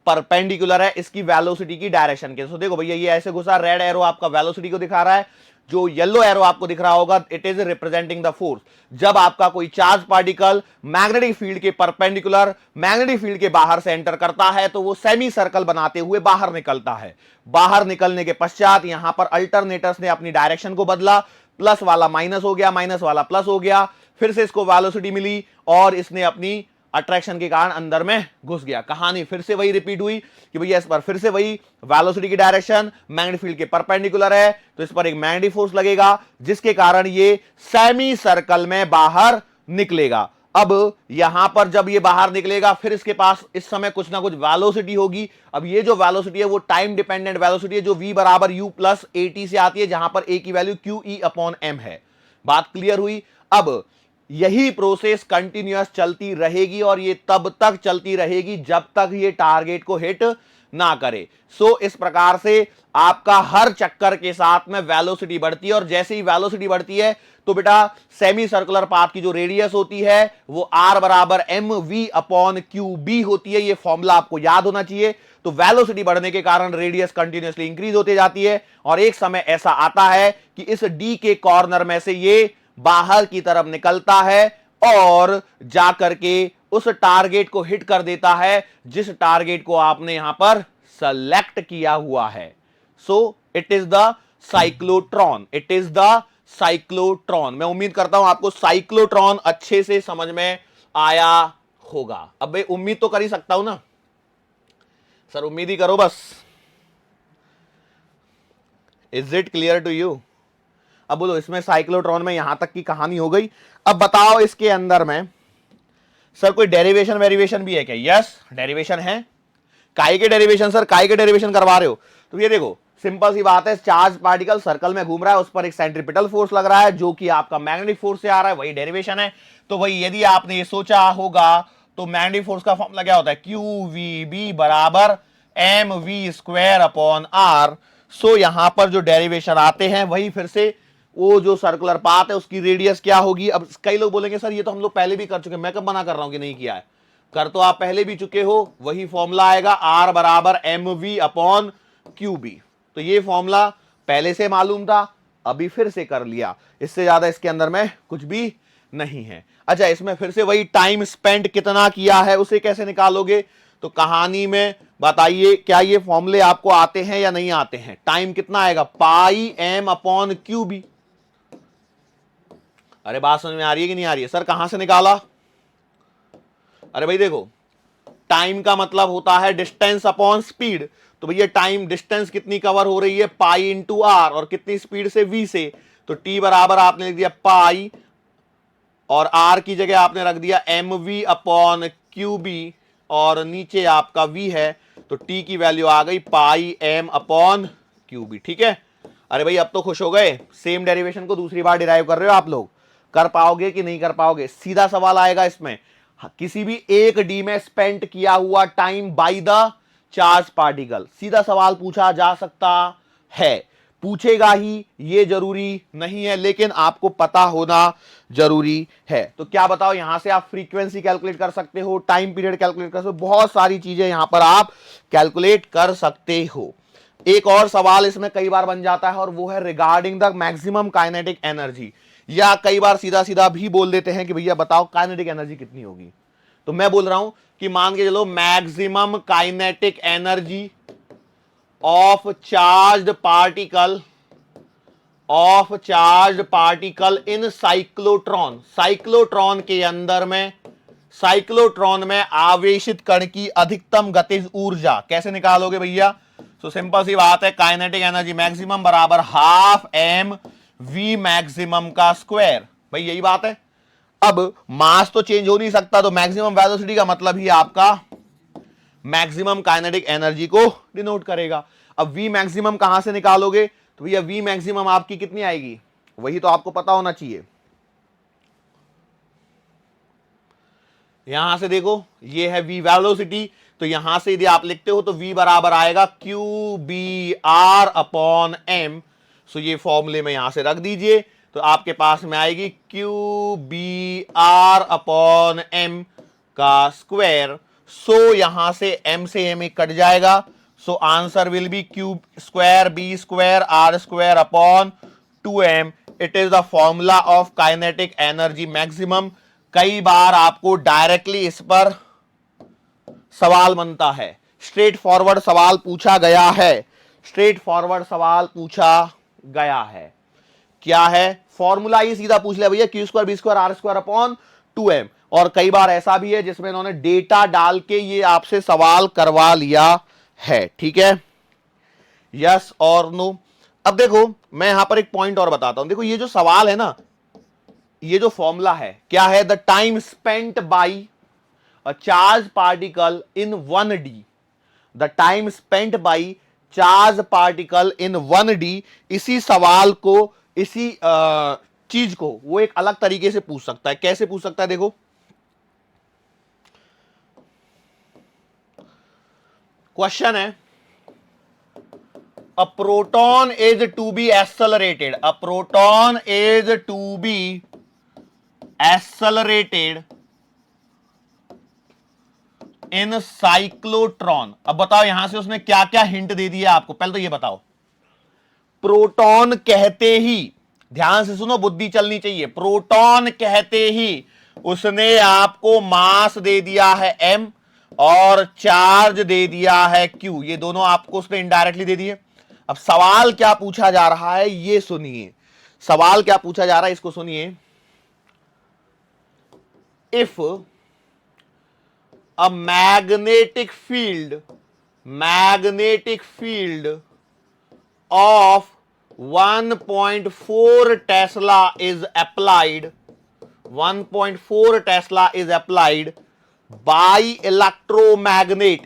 परपेंडिकुलर है इसकी वेलोसिटी की डायरेक्शन के। तो देखो भैया ये ऐसे घुसा, रेड एरो आपका वेलोसिटी को दिखा रहा है, जो येलो एरो आपको दिख रहा होगा it is representing the force. जब आपका कोई चार्ज पार्टिकल मैग्नेटिक फील्ड के परपेंडिकुलर, मैग्नेटिक फील्ड के बाहर से एंटर करता है तो वो सेमी सर्कल बनाते हुए बाहर निकलता है। बाहर निकलने के पश्चात यहां पर अल्टरनेटर्स ने अपनी डायरेक्शन को बदला, प्लस वाला माइनस हो गया, माइनस वाला प्लस हो गया, फिर से इसको वेलोसिटी मिली और इसने अपनी अट्रैक्शन के कारण अंदर में घुस गया। कहानी फिर से वही रिपीट हुई कि भैया इस पर फिर से वही वेलोसिटी की डायरेक्शन मैग्नेटिक फील्ड के परपेंडिकुलर है, तो इस पर एक मैग्नेटिक फोर्स लगेगा जिसके कारण ये सेमी सर्कल में बाहर निकलेगा। अब यहां पर जब ये बाहर निकलेगा फिर इसके पास इस समय कुछ ना कुछ वेलोसिटी होगी। अब ये जो वेलोसिटी है वो टाइम डिपेंडेंट वेलोसिटी है, जो v बराबर u प्लस at से आती है, जहां पर a की value Q E upon M है। बात क्लियर हुई? अब यही प्रोसेस कंटिन्यूअस चलती रहेगी और ये तब तक चलती रहेगी जब तक ये टारगेट को हिट ना करे। सो इस प्रकार से आपका हर चक्कर के साथ में वेलोसिटी बढ़ती है, और जैसे ही वेलोसिटी बढ़ती है तो बेटा सेमी सर्कुलर पाथ की जो रेडियस होती है वो r बराबर M V upon Q B होती है। ये फॉर्मूला आपको याद होना चाहिए। तो वेलोसिटी बढ़ने के कारण रेडियस कंटिन्यूअसली इंक्रीज होती जाती है, और एक समय ऐसा आता है कि इस d के कॉर्नर में से ये बाहर की तरफ निकलता है और जाकर के उस टारगेट को हिट कर देता है जिस टारगेट को आपने यहां पर सेलेक्ट किया हुआ है। So it is the cyclotron, it is the cyclotron. मैं उम्मीद करता हूं आपको साइक्लोट्रॉन अच्छे से समझ में आया होगा। अब मैं उम्मीद तो कर ही सकता हूं ना सर, उम्मीद ही करो बस। Is it clear to you? अब बोलो, इसमें साइक्लोट्रॉन में यहां तक की कहानी हो गई। अब बताओ इसके अंदर में सर कोई डेरिवेशन वेरिएशन भी है क्या? यस, डेरिवेशन है। काय के डेरिवेशन सर? काय के डेरिवेशन करवा रहे हो? तो ये देखो सिंपल सी बात है, चार्ज पार्टिकल सर्कल में घूम रहा है, उस पर एक सेंट्रीपिटल फोर्स लग रहा है जो कि आपका मैग्नेटिक फोर्स से आ रहा है, वही डेरिवेशन है। तो वही यदि आपने ये सोचा होगा तो मैग्नेटिक फोर्स का फॉर्मूला क्या होता है? क्यू वी बी बराबर M V square upon R. So यहां पर जो डेरिवेशन आते हैं वही फिर से वो जो सर्कुलर पाथ है उसकी रेडियस क्या होगी। अब कई लोग बोलेंगे सर ये तो हम लोग पहले भी कर चुके हैं। मैं कब मना कर रहा हूं कि नहीं किया है? कर तो आप पहले भी चुके हो। वही फॉर्मूला आएगा आर बराबर M V upon Q B. तो ये फॉर्मूला पहले से मालूम था, अभी फिर से कर लिया, इससे ज्यादा इसके अंदर में कुछ भी नहीं है। अच्छा, इसमें फिर से वही टाइम स्पेंड कितना किया है उसे कैसे निकालोगे, तो कहानी में बताइए क्या ये फॉर्मूले आपको आते हैं या नहीं आते हैं। टाइम कितना आएगा, पाई एम अपॉन क्यू बी। अरे बात समझ में आ रही है कि नहीं आ रही है, सर कहां से निकाला। अरे भाई देखो, टाइम का मतलब होता है डिस्टेंस अपॉन स्पीड, तो भैया टाइम डिस्टेंस कितनी कवर हो रही है, पाई इंटू आर, और कितनी स्पीड से, वी से, तो टी बराबर आपने लिख दिया पाई और आर की जगह आपने रख दिया M V upon Q B, और नीचे आपका वी है, तो टी की वैल्यू आ गई पाई एम अपॉन क्यू बी। ठीक है, अरे भाई अब तो खुश हो गए, सेम डेरिवेशन को दूसरी बार डिराइव कर रहे हो आप लोग, कर पाओगे कि नहीं कर पाओगे। सीधा सवाल आएगा इसमें, किसी भी एक डी में स्पेंड किया हुआ time by the charge particle, सीधा सवाल पूछा जा सकता है। पूछेगा ही ये जरूरी नहीं है, लेकिन आपको पता होना जरूरी है। तो क्या बताओ, यहां से आप फ्रीक्वेंसी कैलकुलेट कर सकते हो, टाइम पीरियड कैलकुलेट कर सकते हो, बहुत सारी चीजें यहां पर आप कैलकुलेट कर सकते हो। एक और सवाल इसमें कई बार बन जाता है और वो है regarding the maximum kinetic energy, या कई बार सीधा सीधा भी बोल देते हैं कि भैया बताओ काइनेटिक एनर्जी कितनी होगी। तो मैं बोल रहा हूं कि मान के चलो maximum kinetic energy of charged particle in cyclotron, cyclotron के अंदर में, साइक्लोट्रॉन में आवेशित कण की अधिकतम गतिज ऊर्जा कैसे निकालोगे भैया। तो सिंपल सी बात है, काइनेटिक एनर्जी मैक्सिमम बराबर हाफ एम वी मैक्सिमम का स्क्वायर, भाई यही बात है। अब मास तो चेंज हो नहीं सकता, तो मैक्सिमम वेलोसिटी का मतलब ही आपका मैक्सिमम काइनेटिक एनर्जी को डिनोट करेगा। अब वी मैक्सिमम कहां से निकालोगे, तो भैया वी मैक्सिमम आपकी कितनी आएगी, वही तो आपको पता होना चाहिए। यहां से देखो, ये है वी वेलोसिटी, तो यहां से यदि आप लिखते हो तो वी बराबर आएगा Q B R upon M. So ये फॉर्मूले में यहां से रख दीजिए, तो आपके पास में आएगी Q B R upon M का स्क्वायर। सो यहां से एम से एम कट जाएगा, so answer will be Q square B square R square upon 2m। It is the formula of kinetic energy maximum. कई बार आपको डायरेक्टली इस पर सवाल बनता है, स्ट्रेट फॉरवर्ड सवाल पूछा गया है, स्ट्रेट फॉरवर्ड सवाल पूछा गया है। क्या है फॉर्मूला, ही सीधा पूछ लिया भैया Q square B square R square upon 2m। और कई बार ऐसा भी है जिसमें इन्होंने डेटा डाल के ये आपसे सवाल करवा लिया है। ठीक है, यस और नो। अब देखो मैं यहां पर एक पॉइंट और बताता हूं, देखो ये जो सवाल है ना, ये जो फॉर्मूला है क्या है, the time spent by a charge particle in 1D, the time spent by charge particle in 1D। इसी सवाल को, इसी चीज को वो एक अलग तरीके से पूछ सकता है। कैसे पूछ सकता है, देखो क्वेश्चन है, a proton is to be accelerated, a proton is to be accelerated in cyclotron. अब बताओ यहां से उसने क्या क्या हिंट दे दिया आपको, पहले तो ये बताओ। प्रोटॉन कहते ही, ध्यान से सुनो, बुद्धि चलनी चाहिए, प्रोटॉन कहते ही उसने आपको मास दे दिया है m और चार्ज दे दिया है q, ये दोनों आपको उसने इनडायरेक्टली दे दिए। अब सवाल क्या पूछा जा रहा है ये सुनिए, सवाल क्या पूछा जा रहा है इसको सुनिए। If a magnetic field of 1.4 Tesla is applied, 1.4 Tesla is applied by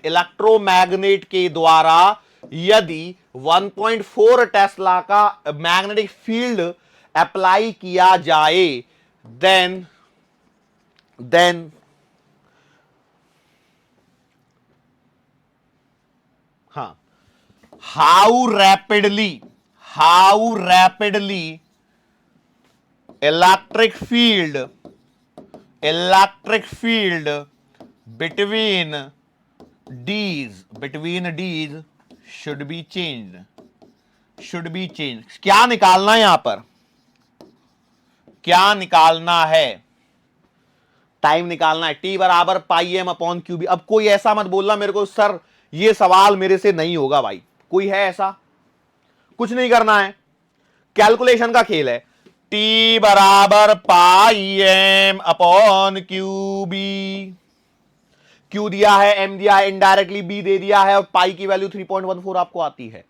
electromagnet के द्वारा यदि 1.4 टेस्ला का मैग्नेटिक फील्ड अप्लाई किया जाए, देन हाँ, how rapidly electric field between D's should be changed, should be change. क्या निकालना है यहां पर, क्या निकालना है, टाइम निकालना है। टी बराबर pi M upon Q B. अब कोई ऐसा मत बोलना मेरे को सर ये सवाल मेरे से नहीं होगा, भाई कोई है ऐसा, कुछ नहीं करना है, कैलकुलेशन का खेल है। टी बराबर pi M upon Q B, Q दिया है, एम दिया है, इनडायरेक्टली बी दे दिया है, और पाई की वैल्यू 3.14 आपको आती है,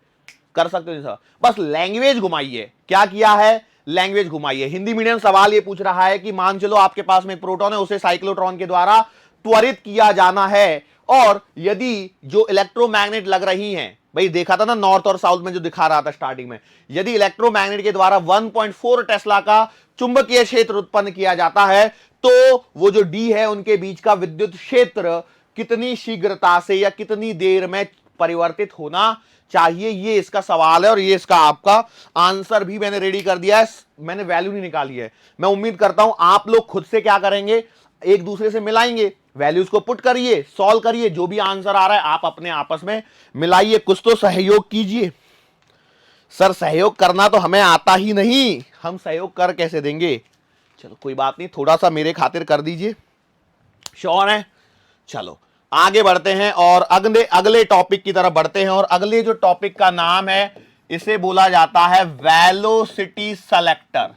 कर सकते हो सर। बस लैंग्वेज घुमाइए, क्या किया है, लैंग्वेज घुमाइए। हिंदी मीडियम सवाल ये पूछ रहा है कि मान चलो आपके पास में एक प्रोटॉन है, उसे साइक्लोट्रॉन के द्वारा त्वरित किया जाना है, और यदि जो इलेक्ट्रोमैग्नेट लग रही हैं, भाई देखा था ना नॉर्थ और साउथ में जो दिखा रहा था स्टार्टिंग में, यदि इलेक्ट्रोमैग्नेट के द्वारा 1.4 टेस्ला का चुंबकीय क्षेत्र उत्पन्न किया जाता है, तो वो जो डी है उनके बीच का विद्युत क्षेत्र कितनी शीघ्रता से या कितनी देर में परिवर्तित होना चाहिए, ये इसका सवाल है। और ये इसका आपका आंसर भी मैंने रेडी कर दिया है, मैंने वैल्यू नहीं निकाली है। मैं उम्मीद करता हूं आप लोग खुद से क्या करेंगे, एक दूसरे से मिलाएंगे, वैल्यूज को पुट करिए, सॉल्व करिए, जो भी आंसर आ रहा है आप अपने आपस में मिलाइए, कुछ तो सहयोग कीजिए। सर सहयोग करना तो हमें आता ही नहीं, हम सहयोग कर कैसे देंगे, चलो कोई बात नहीं, थोड़ा सा मेरे खातिर कर दीजिए, श्योर है। चलो आगे बढ़ते हैं और अगले टॉपिक की तरफ बढ़ते हैं, और अगले जो टॉपिक का नाम है इसे बोला जाता है वेलोसिटी सेलेक्टर।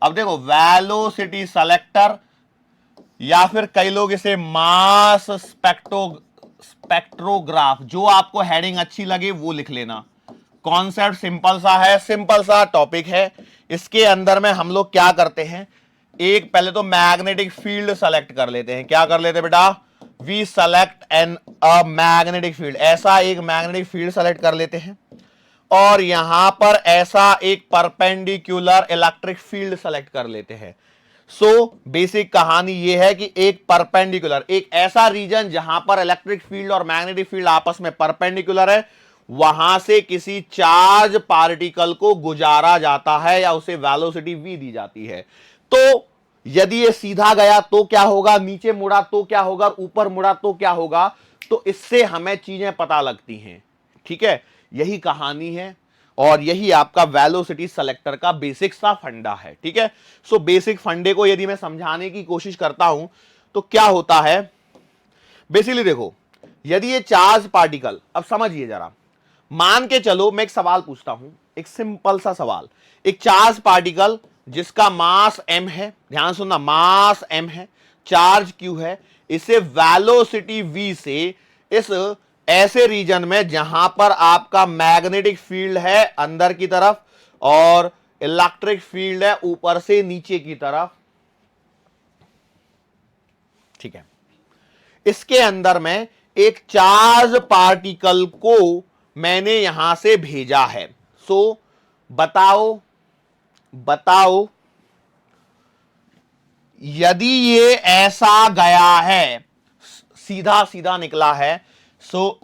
अब देखो वेलोसिटी सेलेक्टर, या फिर कई लोग इसे मास स्पेक्ट्रोग्राफ, जो आपको हेडिंग अच्छी लगे वो लिख लेना। कॉन्सेप्ट सिंपल सा है, सिंपल सा टॉपिक है। इसके अंदर में हम लोग क्या करते हैं, एक पहले तो मैग्नेटिक फील्ड सेलेक्ट कर लेते हैं। क्या कर लेते हैं बेटा, we select an a magnetic field, ऐसा एक मैग्नेटिक फील्ड सेलेक्ट कर लेते हैं, और यहां पर ऐसा एक परपेंडिकुलर इलेक्ट्रिक फील्ड सेलेक्ट कर लेते हैं। बेसिक कहानी यह है कि एक परपेंडिकुलर, एक ऐसा रीजन जहां पर इलेक्ट्रिक फील्ड और मैग्नेटिक फील्ड आपस में परपेंडिकुलर है, वहां से किसी चार्ज पार्टिकल को गुजारा जाता है या उसे वेलोसिटी v दी जाती है। तो यदि ये सीधा गया तो क्या होगा, नीचे मुड़ा तो क्या होगा, ऊपर मुड़ा तो क्या होगा, तो इससे हमें चीजें पता लगती हैं। ठीक है, यही कहानी है, और यही आपका वेलोसिटी सेलेक्टर का बेसिक सा फंडा है। ठीक है, बेसिक फंडे को यदि मैं समझाने की कोशिश करता हूं तो क्या होता है, बेसिकली देखो, यदि ये चार्ज पार्टिकल, अब समझिए जरा, मान के चलो मैं एक सवाल पूछता हूं, एक सिंपल सा सवाल, एक चार्ज पार्टिकल जिसका मास m है, ध्यान सुनना, मास m है, चार्ज q है, इसे वेलोसिटी v से इस ऐसे रीजन में जहां पर आपका मैग्नेटिक फील्ड है अंदर की तरफ और इलेक्ट्रिक फील्ड है ऊपर से नीचे की तरफ, ठीक है, इसके अंदर में एक चार्ज पार्टिकल को मैंने यहां से भेजा है। बताओ यदि ये ऐसा गया है, सीधा सीधा निकला है,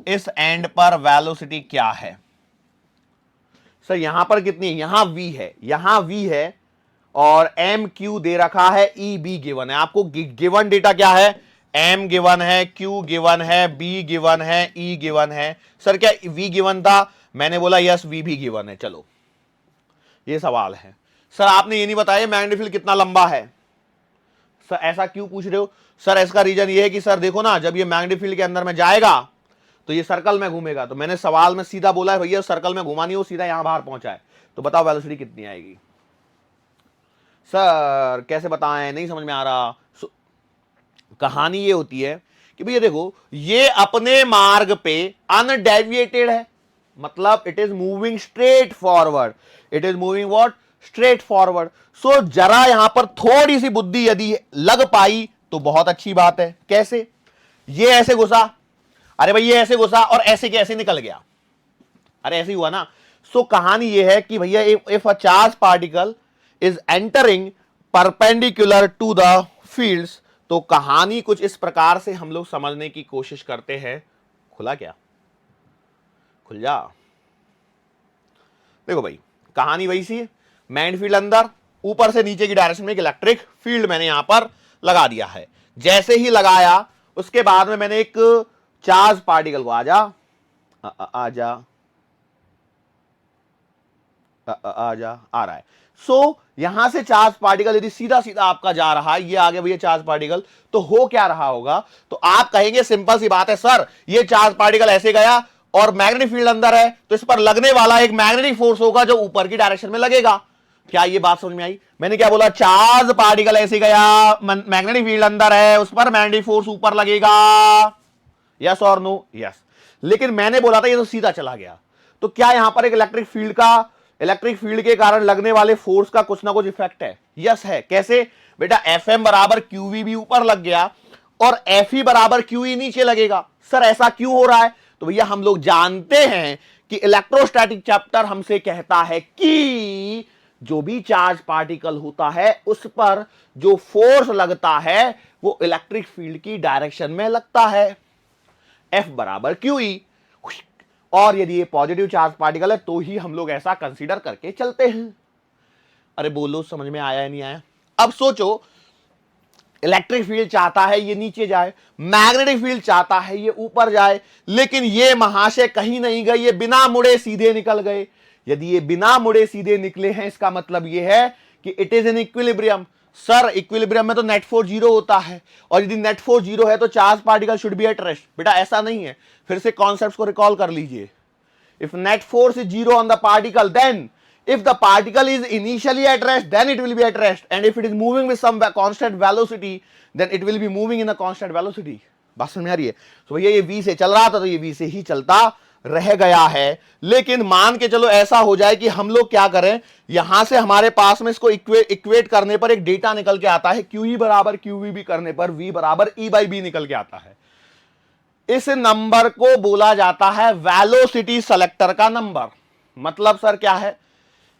इस एंड पर वेलोसिटी क्या है सर, यहां पर कितनी है, यहां v है और एम क्यू दे रखा है, ई बी गिवन है, आपको गिवन डेटा क्या है, एम गिवन है, क्यू गिवन है, बी गिवन है, ई गिवन है। सर क्या v गिवन था, मैंने बोला यस v भी गिवन है। चलो ये सवाल है, सर आपने ये नहीं बताया मैग्नेटिक फील्ड कितना लंबा है। सर ऐसा क्यों पूछ रहे हो, सर इसका रीजन ये है कि सर देखो ना, जब ये मैग्नेटिक फील्ड के अंदर में जाएगा तो ये सर्कल में घूमेगा, तो मैंने सवाल में सीधा बोला है भैया सर्कल में घुमा नहीं हो, सीधा यहां बाहर पहुंचा है, तो बताओ वेलोसिटी कितनी आएगी। सर कैसे बताएं, नहीं समझ में आ रहा। कहानी ये होती है कि भैया देखो, ये अपने मार्ग पे अनडेविएटेड है, मतलब it is moving straight forward, it is moving what, straight forward. जरा यहां पर थोड़ी सी बुद्धि यदि लग पाई तो बहुत अच्छी बात है। कैसे, ये ऐसे घुसा, अरे भाई ये ऐसे घुसा और ऐसे कैसे निकल गया, अरे ऐसे ही हुआ ना। कहानी ये है कि भैया if a charge particle is entering perpendicular to the fields, तो कहानी कुछ इस प्रकार से हम लोग समझने की कोशिश करते हैं। खुला क्या, खुल जा। देखो भाई कहानी वही सी, मैग्नेटिक फील्ड अंदर, ऊपर से नीचे की डायरेक्शन में एक इलेक्ट्रिक फील्ड मैंने यहां पर लगा दिया है। जैसे ही लगाया उसके बाद में मैंने एक चार्ज पार्टिकल को, आजा आ रहा है। सो यहां से चार्ज पार्टिकल यदि सीधा सीधा आपका जा रहा है, ये आ गया भैया चार्ज पार्टिकल, तो हो क्या रहा होगा, तो आप कहेंगे सिंपल सी बात है सर, ये चार्ज पार्टिकल ऐसे गया और मैग्नेटिक फील्ड अंदर है, तो इस पर लगने वाला एक मैग्नेटिक फोर्स होगा जो ऊपर की डायरेक्शन में लगेगा। क्या ये बात समझ में आई? मैंने क्या बोला, चार्ज पार्टिकल ऐसे गया, मैग्नेटिक फील्ड अंदर है, उस पर मैग्नेटिक फोर्स ऊपर लगेगा। यस और नो? यस। लेकिन मैंने बोला था ये तो सीधा चला गया, तो क्या यहां पर एक इलेक्ट्रिक फील्ड के कारण लगने वाले फोर्स का कुछ ना कुछ इफेक्ट है? यस है। कैसे बेटा? Fm बराबर QV भी ऊपर लग गया और Fe बराबर QE नीचे लगेगा। सर ऐसा क्यों हो रहा है? तो भैया हम लोग जानते हैं कि इलेक्ट्रोस्टैटिक चैप्टर हमसे कहता है कि जो भी चार्ज पार्टिकल होता है उस पर जो फोर्स लगता है वो इलेक्ट्रिक फील्ड की डायरेक्शन में लगता है, F बराबर QE। और यदि ये पॉजिटिव चार्ज पार्टिकल है तो ही हम लोग ऐसा कंसीडर करके चलते हैं। अरे बोलो, समझ में आया नहीं आया? अब सोचो, इलेक्ट्रिक फील्ड चाहता है ये नीचे जाए, मैग्नेटिक फील्ड चाहता है ये ऊपर जाए, लेकिन ये महाशय कहीं नहीं गए, ये बिना मुड़े सीधे निकल गए। यदि ये बिना मुड़े सीधे निकले हैं, इसका मतलब ये है कि it is in equilibrium. Sir equilibrium में तो नेट फोर्स जीरो होता है, और यदि नेट फोर्स जीरो है तो charge particle should be at rest. बेटा ऐसा नहीं है, फिर से कॉन्सेप्ट्स को रिकॉल कर लीजिए। If net force is zero on the particle, then if the particle is initially at rest, then it will be at rest, and if it is moving with some constant velocity, then it will be moving in a constant velocity। बात समझ में आ रही है? तो भैया ये v से चल रहा था तो ये v से ही चलता रह गया है। लेकिन मान के चलो ऐसा हो जाए कि हम लोग क्या करें, यहां से हमारे पास में इसको इक्वेट करने पर एक डेटा निकल के आता है, QE बराबर QVB करने पर v बराबर E/B निकल के आता है। इस नंबर को बोला जाता है वेलोसिटी सेलेक्टर का नंबर। मतलब सर क्या है,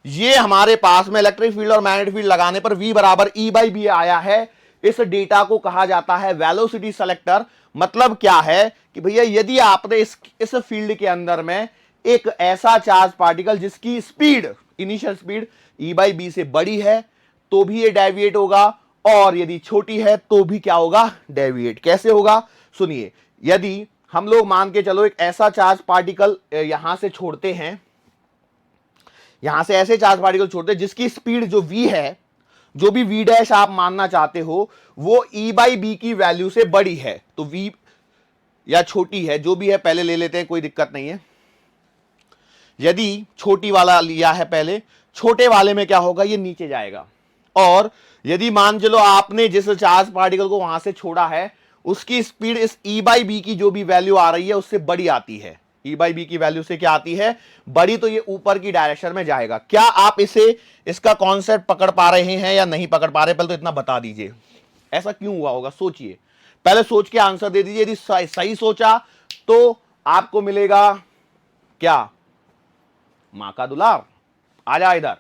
ये हमारे पास में इलेक्ट्रिक फील्ड और मैग्नेटिक फील्ड लगाने पर v बराबर E/B आया है। इस डेटा को कहा जाता है वेलोसिटी सेलेक्टर। मतलब क्या है कि भैया यदि आपने इस फील्ड के अंदर में एक ऐसा चार्ज पार्टिकल जिसकी स्पीड, इनिशियल स्पीड E/B से बड़ी है तो भी ये डेविएट होगा, और यदि छोटी है तो भी क्या होगा, डेविएट। कैसे होगा सुनिए, यदि हम लोग मान के चलो एक ऐसा चार्ज पार्टिकल यहां से छोड़ते हैं, यहां से ऐसे चार्ज पार्टिकल छोड़ते हैं जिसकी स्पीड जो v है, जो भी v डैश आप मानना चाहते हो, वो E/B की वैल्यू से बड़ी है, तो v या छोटी है, जो भी है पहले ले लेते हैं, कोई दिक्कत नहीं है। यदि छोटी वाला लिया है पहले, छोटे वाले में क्या होगा, ये नीचे जाएगा। और यदि मान चलो आपने जिस चार्ज पार्टिकल को वहां से छोड़ा है उसकी स्पीड इस E/B की जो भी वैल्यू आ रही है उससे बड़ी आती है, E/B की वैल्यू से क्या आती है, बड़ी, तो ये ऊपर की डायरेक्शन में जाएगा। क्या आप इसका कॉन्सेप्ट पकड़ पा रहे हैं या नहीं पकड़ पा रहे, पहले तो इतना बता दीजिए ऐसा क्यों हुआ होगा। सोचिए, पहले सोच के आंसर दे दीजिए। यदि सही सोचा तो आपको मिलेगा क्या, मां का दुलार। आ जा इधर,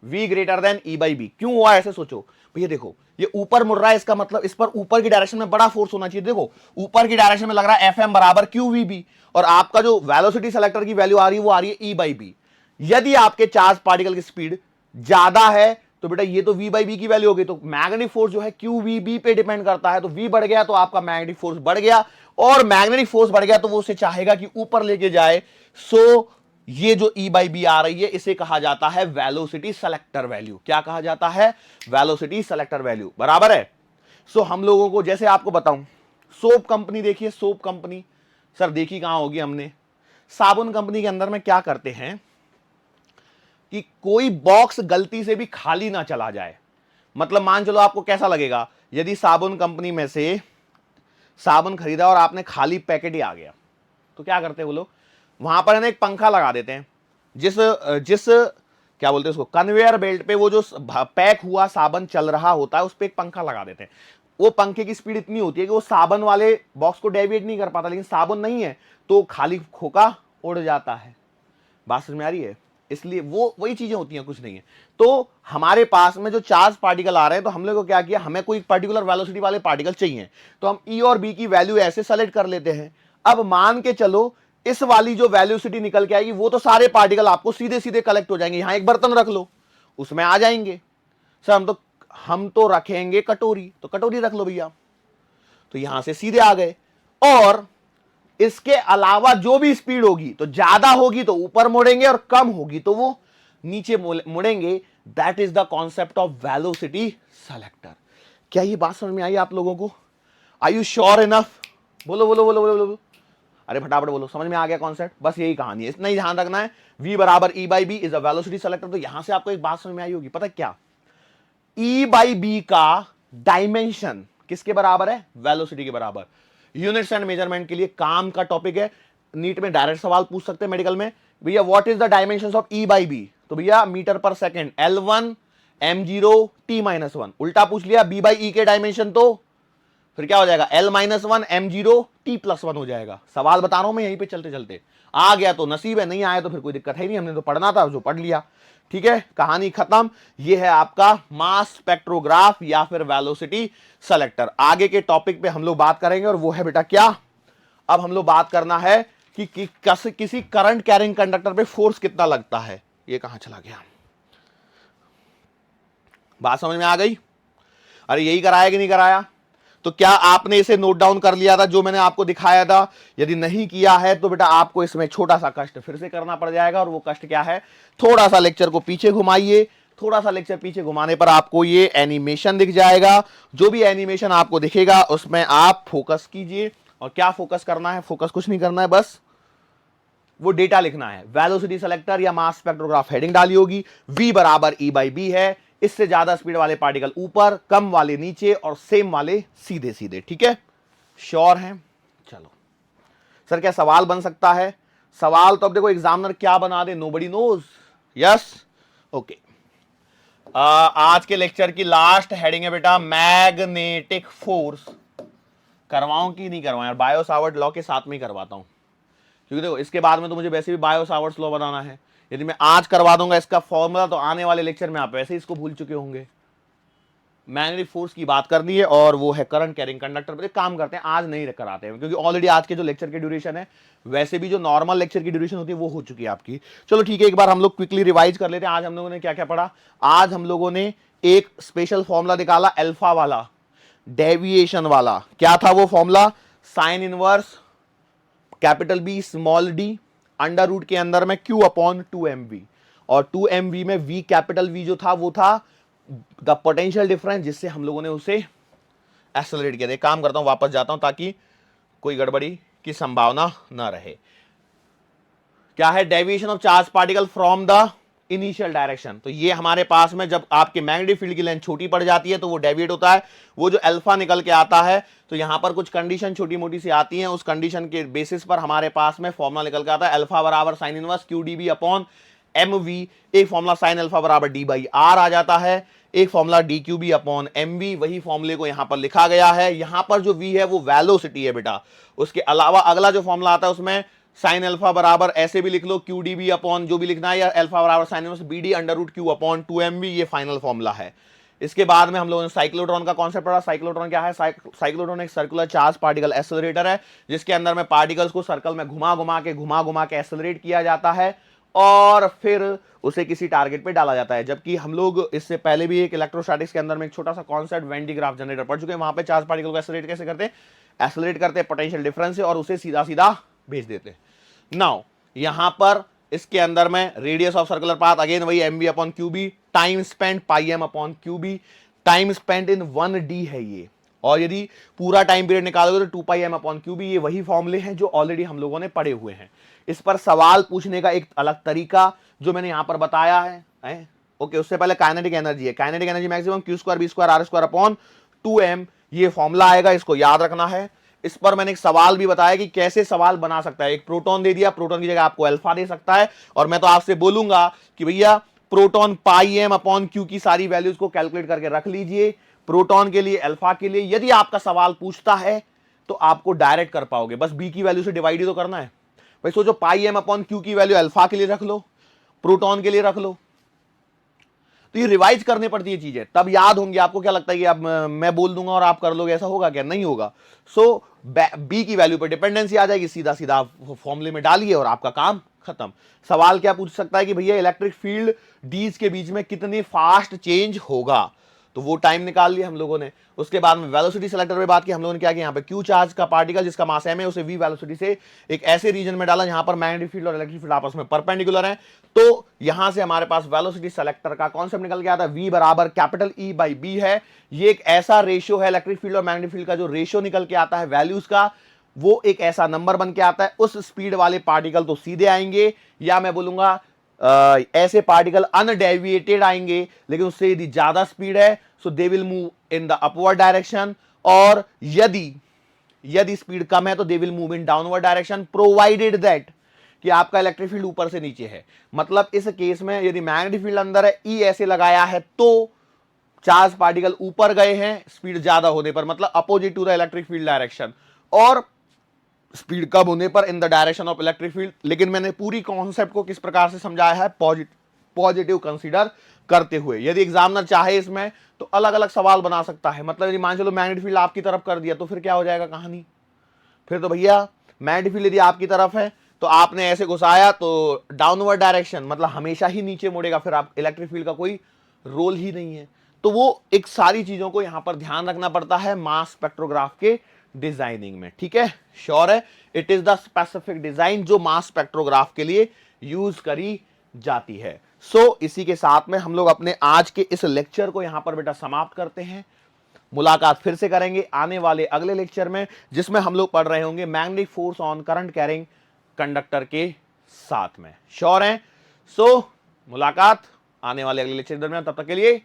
v ग्रेटर देन E/B। क्यों हुआ ऐसे, सोचो भैया। देखो ये ऊपर मुड़ रहा है, इसका मतलब इस पर ऊपर की डायरेक्शन में बड़ा फोर्स होना चाहिए। देखो ऊपर की डायरेक्शन में लग रहा है Fm बराबर QVB, और आपका जो वेलोसिटी सेलेक्टर की वैल्यू आ रही है वो आ रही है E/B। यदि आपके चार्ज पार्टिकल की स्पीड ज्यादा है तो बेटा ये तो V/B की वैल्यू हो गई, तो मैग्नेटिक फोर्स जो है QVB पे डिपेंड करता है, तो V बढ़ गया तो आपका मैग्नेटिक फोर्स बढ़ गया, और मैग्नेटिक फोर्स बढ़ गया तो वो उसे चाहेगा कि ऊपर लेके जाए। सो ये जो E/B आ रही है इसे कहा जाता है वेलोसिटी सेलेक्टर वैल्यू। क्या कहा जाता है, वेलोसिटी सेलेक्टर वैल्यू, बराबर है। सो हम लोगों को, जैसे आपको बताऊं, सोप कंपनी देखिए, सोप कंपनी सर देखी कहां होगी हमने, साबुन कंपनी के अंदर में क्या करते हैं कि कोई बॉक्स गलती से भी खाली ना चला जाए। मतलब मान चलो आपको कैसा लगेगा यदि साबुन कंपनी में से साबुन खरीदा और आपने खाली पैकेट ही आ गया, तो क्या करते हैं वो लोग, वहां पर एक पंखा लगा देते हैं, जिस जिस क्या बोलते हैं उसको, कन्वेयर बेल्ट पे वो जो पैक हुआ साबुन चल रहा होता है उस पे एक पंखा लगा देते हैं। वो पंखे की स्पीड इतनी होती है कि वो साबुन वाले बॉक्स को डेविएट नहीं कर पाता, लेकिन साबुन नहीं है तो खाली खोखा उड़ जाता है। बात समझ में आ रही है? इसलिए वो वही चीजें होती हैं, कुछ नहीं है। तो हमारे पास में जो चार्ज पार्टिकल आ रहे हैं, तो हम लोग को क्या किया, हमें कोई पर्टिकुलर वेलोसिटी वाले पार्टिकल चाहिए, तो हम E और B की वैल्यू ऐसे सेलेक्ट कर लेते हैं। अब मान के चलो इस वाली जो वेलोसिटी निकल के आएगी वो तो सारे पार्टिकल आपको सीधे सीधे कलेक्ट हो जाएंगे। यहां एक बर्तन रख लो, उसमें आ जाएंगे। सर हम तो रखेंगे कटोरी, तो कटोरी रख लो भैया, तो यहां से सीधे आ गए। और इसके अलावा जो भी स्पीड होगी, तो ज्यादा होगी तो ऊपर मुड़ेंगे और कम होगी तो वो नीचे मुड़ेंगे, that is the concept of velocity selector. क्या ये बात समझ में आई आप लोगों को? Are you sure enough? बोलो बोलो बोलो बोलो बोलो, अरे फटाफट बोलो, समझ में आ गया कॉन्सेप्ट? बस यही कहानी है, इतना ही ध्यान रखना है। V बराबर E by B is a velocity selector. तो यहां से आपको एक बात समझ में आई होगी, पता क्या? E बाई बी का डायमेंशन किसके बराबर है? वेलोसिटी के बराबर। यूनिट्स एंड मेजरमेंट के लिए काम का टॉपिक है, नीट में डायरेक्ट सवाल पूछ सकते हैं मेडिकल में, भैया what is the dimension of E by B? तो भैया मीटर पर सेकेंड, L1 M0 T-1। उल्टा पूछ लिया B बाई E के डायमेंशन, तो फिर क्या हो जाएगा? L-1 M0 T+1 हो जाएगा। सवाल बता रहा हूं मैं यहीं पे चलते चलते, आ गया तो नसीब है, नहीं आया तो फिर कोई दिक्कत है नहीं, हमने तो पढ़ना था जो पढ़ लिया। ठीक है, कहानी खत्म। ये है आपका मास स्पेक्ट्रोग्राफ या फिर वेलोसिटी सेलेक्टर। आगे के टॉपिक पे हम लोग बात करेंगे और वो है बेटा क्या? अब हम लोग बात करना है कि किसी करंट कैरिंग कंडक्टर पे फोर्स कितना लगता है। ये कहां चला गया? बात समझ में आ गई? अरे यही कराया कि नहीं कराया? तो क्या आपने इसे नोट डाउन कर लिया था जो मैंने आपको दिखाया था? यदि नहीं किया है तो बेटा आपको इसमें छोटा सा कष्ट फिर से करना पड़ जाएगा। और वो कष्ट क्या है? थोड़ा सा लेक्चर को पीछे घुमाइए, थोड़ा सा लेक्चर पीछे घुमाने पर आपको ये एनिमेशन दिख जाएगा। जो भी एनिमेशन आपको दिखेगा उसमें आप फोकस कीजिए। और क्या फोकस करना है? फोकस कुछ नहीं करना है, बस वो डेटा लिखना है। वेलोसिटी सेलेक्टर या मास स्पेक्ट्रोग्राफ हेडिंग डाली होगी, V बराबर E बाई बी है। इससे ज्यादा स्पीड वाले पार्टिकल ऊपर, कम वाले नीचे और सेम वाले सीधे सीधे। ठीक है, श्योर हैं? चलो सर, क्या सवाल बन सकता है? सवाल तो अब देखो एग्जामिनर क्या बना दे, नोबडी नोज। Yes, okay. आज के लेक्चर की लास्ट हेडिंग है बेटा मैग्नेटिक फोर्स। करवाऊं कि नहीं करवाऊं यार? बायो सावर्ट लॉ के साथ में ही करवाता हूं, क्योंकि देखो इसके बाद में तो मुझे वैसे भी बायो सावर्ट्स लॉ बनाना है। यदि मैं आज करवा दूंगा इसका फॉर्मूला तो आने वाले लेक्चर में आप वैसे ही इसको भूल चुके होंगे। मैग्नेटिक फोर्स की बात करनी है और वो है करंट कैरिंग कंडक्टर पर। काम करते हैं, आज नहीं कराते हैं, क्योंकि ऑलरेडी आज के जो लेक्चर की ड्यूरेशन है, वैसे भी जो नॉर्मल लेक्चर की ड्यूरेशन होती है वो हो चुकी है आपकी। चलो ठीक है, एक बार हम लोग क्विकली रिवाइज कर लेते हैं। आज हम लोगों ने क्या क्या पढ़ा? आज हम लोगों ने एक स्पेशल फॉर्मूला निकाला, अल्फा वाला, डेविएशन वाला। क्या था वो formula? Sine inverse capital B small D under root के अंदर में Q अपॉन 2mv। और 2mv में V कैपिटल V जो था वो था द पोटेंशियल डिफरेंस, जिससे हम लोगों ने उसे एक्सेलरेट किया। काम करता हूं, वापस जाता हूं ताकि कोई गड़बड़ी की संभावना ना रहे। क्या है? Deviation of charge particle from the initial direction. तो ये हमारे पास में जब आपके मैग्नेटिक फील्ड की लेंथ छोटी पड़ जाती है तो वो डेविएट होता है। वो जो अल्फा निकल के आता है, तो यहां पर कुछ कंडीशन छोटी मोटी सी आती हैं, उस कंडीशन के बेसिस पर हमारे पास में फॉर्मूला निकल के आता है अल्फा बराबर sine inverse Q D B upon M V. एक फॉर्मूला साइन अल्फा बराबर डी बाई आर आ जाता है, एक formula D Q B upon M V. वही फॉर्मूले को यहां पर लिखा गया है। यहां पर जो वी है वो वेलोसिटी है बेटा। उसके अलावा अगला जो फॉर्मूला आता है उसमें साइन अल्फा बराबर ऐसे भी लिख लो क्यू डी बी अपॉन जो भी लिखना है, या अल्फा बराबर sine inverse B D under root Q upon 2mv। ये फाइनल फॉर्मूला है। इसके बाद में हम लोगों ने साइक्लोट्रॉन का कॉन्सेप्ट पढ़ा। साइक्लोट्रॉन क्या है? साइक्लोट्रॉन एक सर्कुलर चार्ज पार्टिकल एक्सेलरेटर है, जिसके अंदर में पार्टिकल्स को सर्कल में घुमा घुमा के एक्सेलरेट किया जाता है और फिर उसे किसी टारगेट पे डाला जाता है। जबकि हम लोग इससे पहले भी एक इलेक्ट्रोस्टैटिक्स के अंदर में एक छोटा सा concept when D graph generator पढ़ चुके हैं। वहां पे चार्ज पार्टिकल को एक्सेलरेट कैसे करते हैं? एक्सेलरेट करते हैं पोटेंशियल डिफरेंस से और उसे सीधा सीधा भेज देते हैं। नाउ यहां पर इसके अंदर में radius of circular path again वही M B upon Q B, time spend pi M upon Q B. Time spend in 1d है ये, और यदि पूरा टाइम पीरियड निकालोगे तो 2 पाई एम अपॉन क्यू बी। ये वही फॉर्मूले हैं जो ऑलरेडी हम लोगों ने पढ़े हुए हैं। इस पर सवाल पूछने का एक अलग तरीका जो मैंने यहां पर बताया है। ओके, उससे पहले काइनेटिक एनर्जी है। Kinetic energy maximum Q square B square R square upon 2m। ये फॉर्मूला आएगा, इसको याद रखना है। इस पर मैंने एक सवाल भी बताया कि कैसे सवाल बना सकता है। एक प्रोटॉन दे दिया, प्रोटॉन की जगह आपको अल्फा दे सकता है, और मैं तो आपसे बोलूंगा कि भैया प्रोटॉन पाई एम अपॉन क्यू की सारी वैल्यूज को कैलकुलेट करके रख लीजिए, प्रोटॉन के लिए, अल्फा के लिए। यदि आपका सवाल पूछता है तो आपको डायरेक्ट कर पाओगे, बस बी की वैल्यू से डिवाइड ही तो करना है भाई। सोचो पाई एम अपॉन क्यू की वैल्यू अल्फा के लिए रख लो, प्रोटॉन के लिए रख लो, तो ये रिवाइज करनी पड़ती है चीजें, तब याद होंगी आपको। क्या लगता है कि अब मैं बोल दूंगा और आप कर लोगे, ऐसा होगा क्या? नहीं होगा। सो बी की वैल्यू पर डिपेंडेंसी आ जाएगी, सीधा सीधा फॉर्मूले में डालिए और आपका काम खत्म। सवाल क्या पूछ सकता है कि भैया इलेक्ट्रिक फील्ड डीज के बीच में कितनी फास्ट चेंज होगा? तो वो टाइम निकाल लिया हम लोगों ने। उसके बाद में वेलोसिटी सेलेक्टर पे बात की, हम लोगों ने क्या किया, यहाँ पे क्यू चार्ज का पार्टिकल जिसका मास m है उसे v वेलोसिटी से एक ऐसे रीजन में डाला जहां पर मैग्नेटिक फील्ड और इलेक्ट्रिक फील्ड आपस में परपेंडिकुलर है। तो यहां से हमारे पास वेलोसिटी सेलेक्टर का कॉन्सेप्ट निकल के आता है, v बराबर कैपिटल E बाई बी है। ये एक ऐसा रेशियो है इलेक्ट्रिक फील्ड और मैग्नेटिक फील्ड का, जो रेशियो निकल के आता है वैल्यूज का, वो एक ऐसा नंबर बन के आता है। उस स्पीड वाले पार्टिकल तो सीधे आएंगे, या मैं बोलूंगा ऐसे पार्टिकल अनडेविएटेड आएंगे, लेकिन उससे यदि ज्यादा स्पीड है so they will move in the upward direction, और यदि स्पीड कम है तो they will move in downward direction, provided that कि आपका इलेक्ट्रिक फील्ड ऊपर से नीचे है। मतलब इस केस में यदि मैग्नेटिक फील्ड अंदर है, ई ऐसे लगाया है, तो चार्ज पार्टिकल ऊपर गए हैं स्पीड ज्यादा होने पर, मतलब opposite to the electric field direction, और स्पीड कम होने पर in the direction of electric field. लेकिन मैंने पूरी कॉन्सेप्ट को किस प्रकार से समझाया है, पॉजिटिव कंसीडर करते हुए। यदि एग्जामिनर चाहे इसमें तो अलग अलग सवाल बना सकता है। मतलब यदि मान चलो मैग्नेटिक फील्ड आपकी तरफ कर दिया तो फिर क्या हो जाएगा कहानी, फिर तो भैया मैग्नेटिक फील्ड यदि आपकी तरफ है तो आपने ऐसे घुसाया तो डाउनवर्ड डायरेक्शन, मतलब हमेशा ही नीचे मुड़ेगा, फिर आप इलेक्ट्रिक फील्ड का कोई रोल ही नहीं है। तो वो एक सारी चीजों को यहां पर ध्यान रखना पड़ता है मास स्पेक्ट्रोग्राफ के डिजाइनिंग में, ठीक है। श्योर है, it is the specific design जो मास स्पेक्ट्रोग्राफ के लिए यूज करी जाती है। इसी के साथ में हम लोग अपने आज के इस लेक्चर को यहां पर बेटा समाप्त करते हैं। मुलाकात फिर से करेंगे आने वाले अगले लेक्चर में, जिसमें हम लोग पढ़ रहे होंगे magnetic force on current carrying conductor के साथ में। श्योर हैं? मुलाकात आने वाले अगले लेक्चर के दरमियान, तब तक के लिए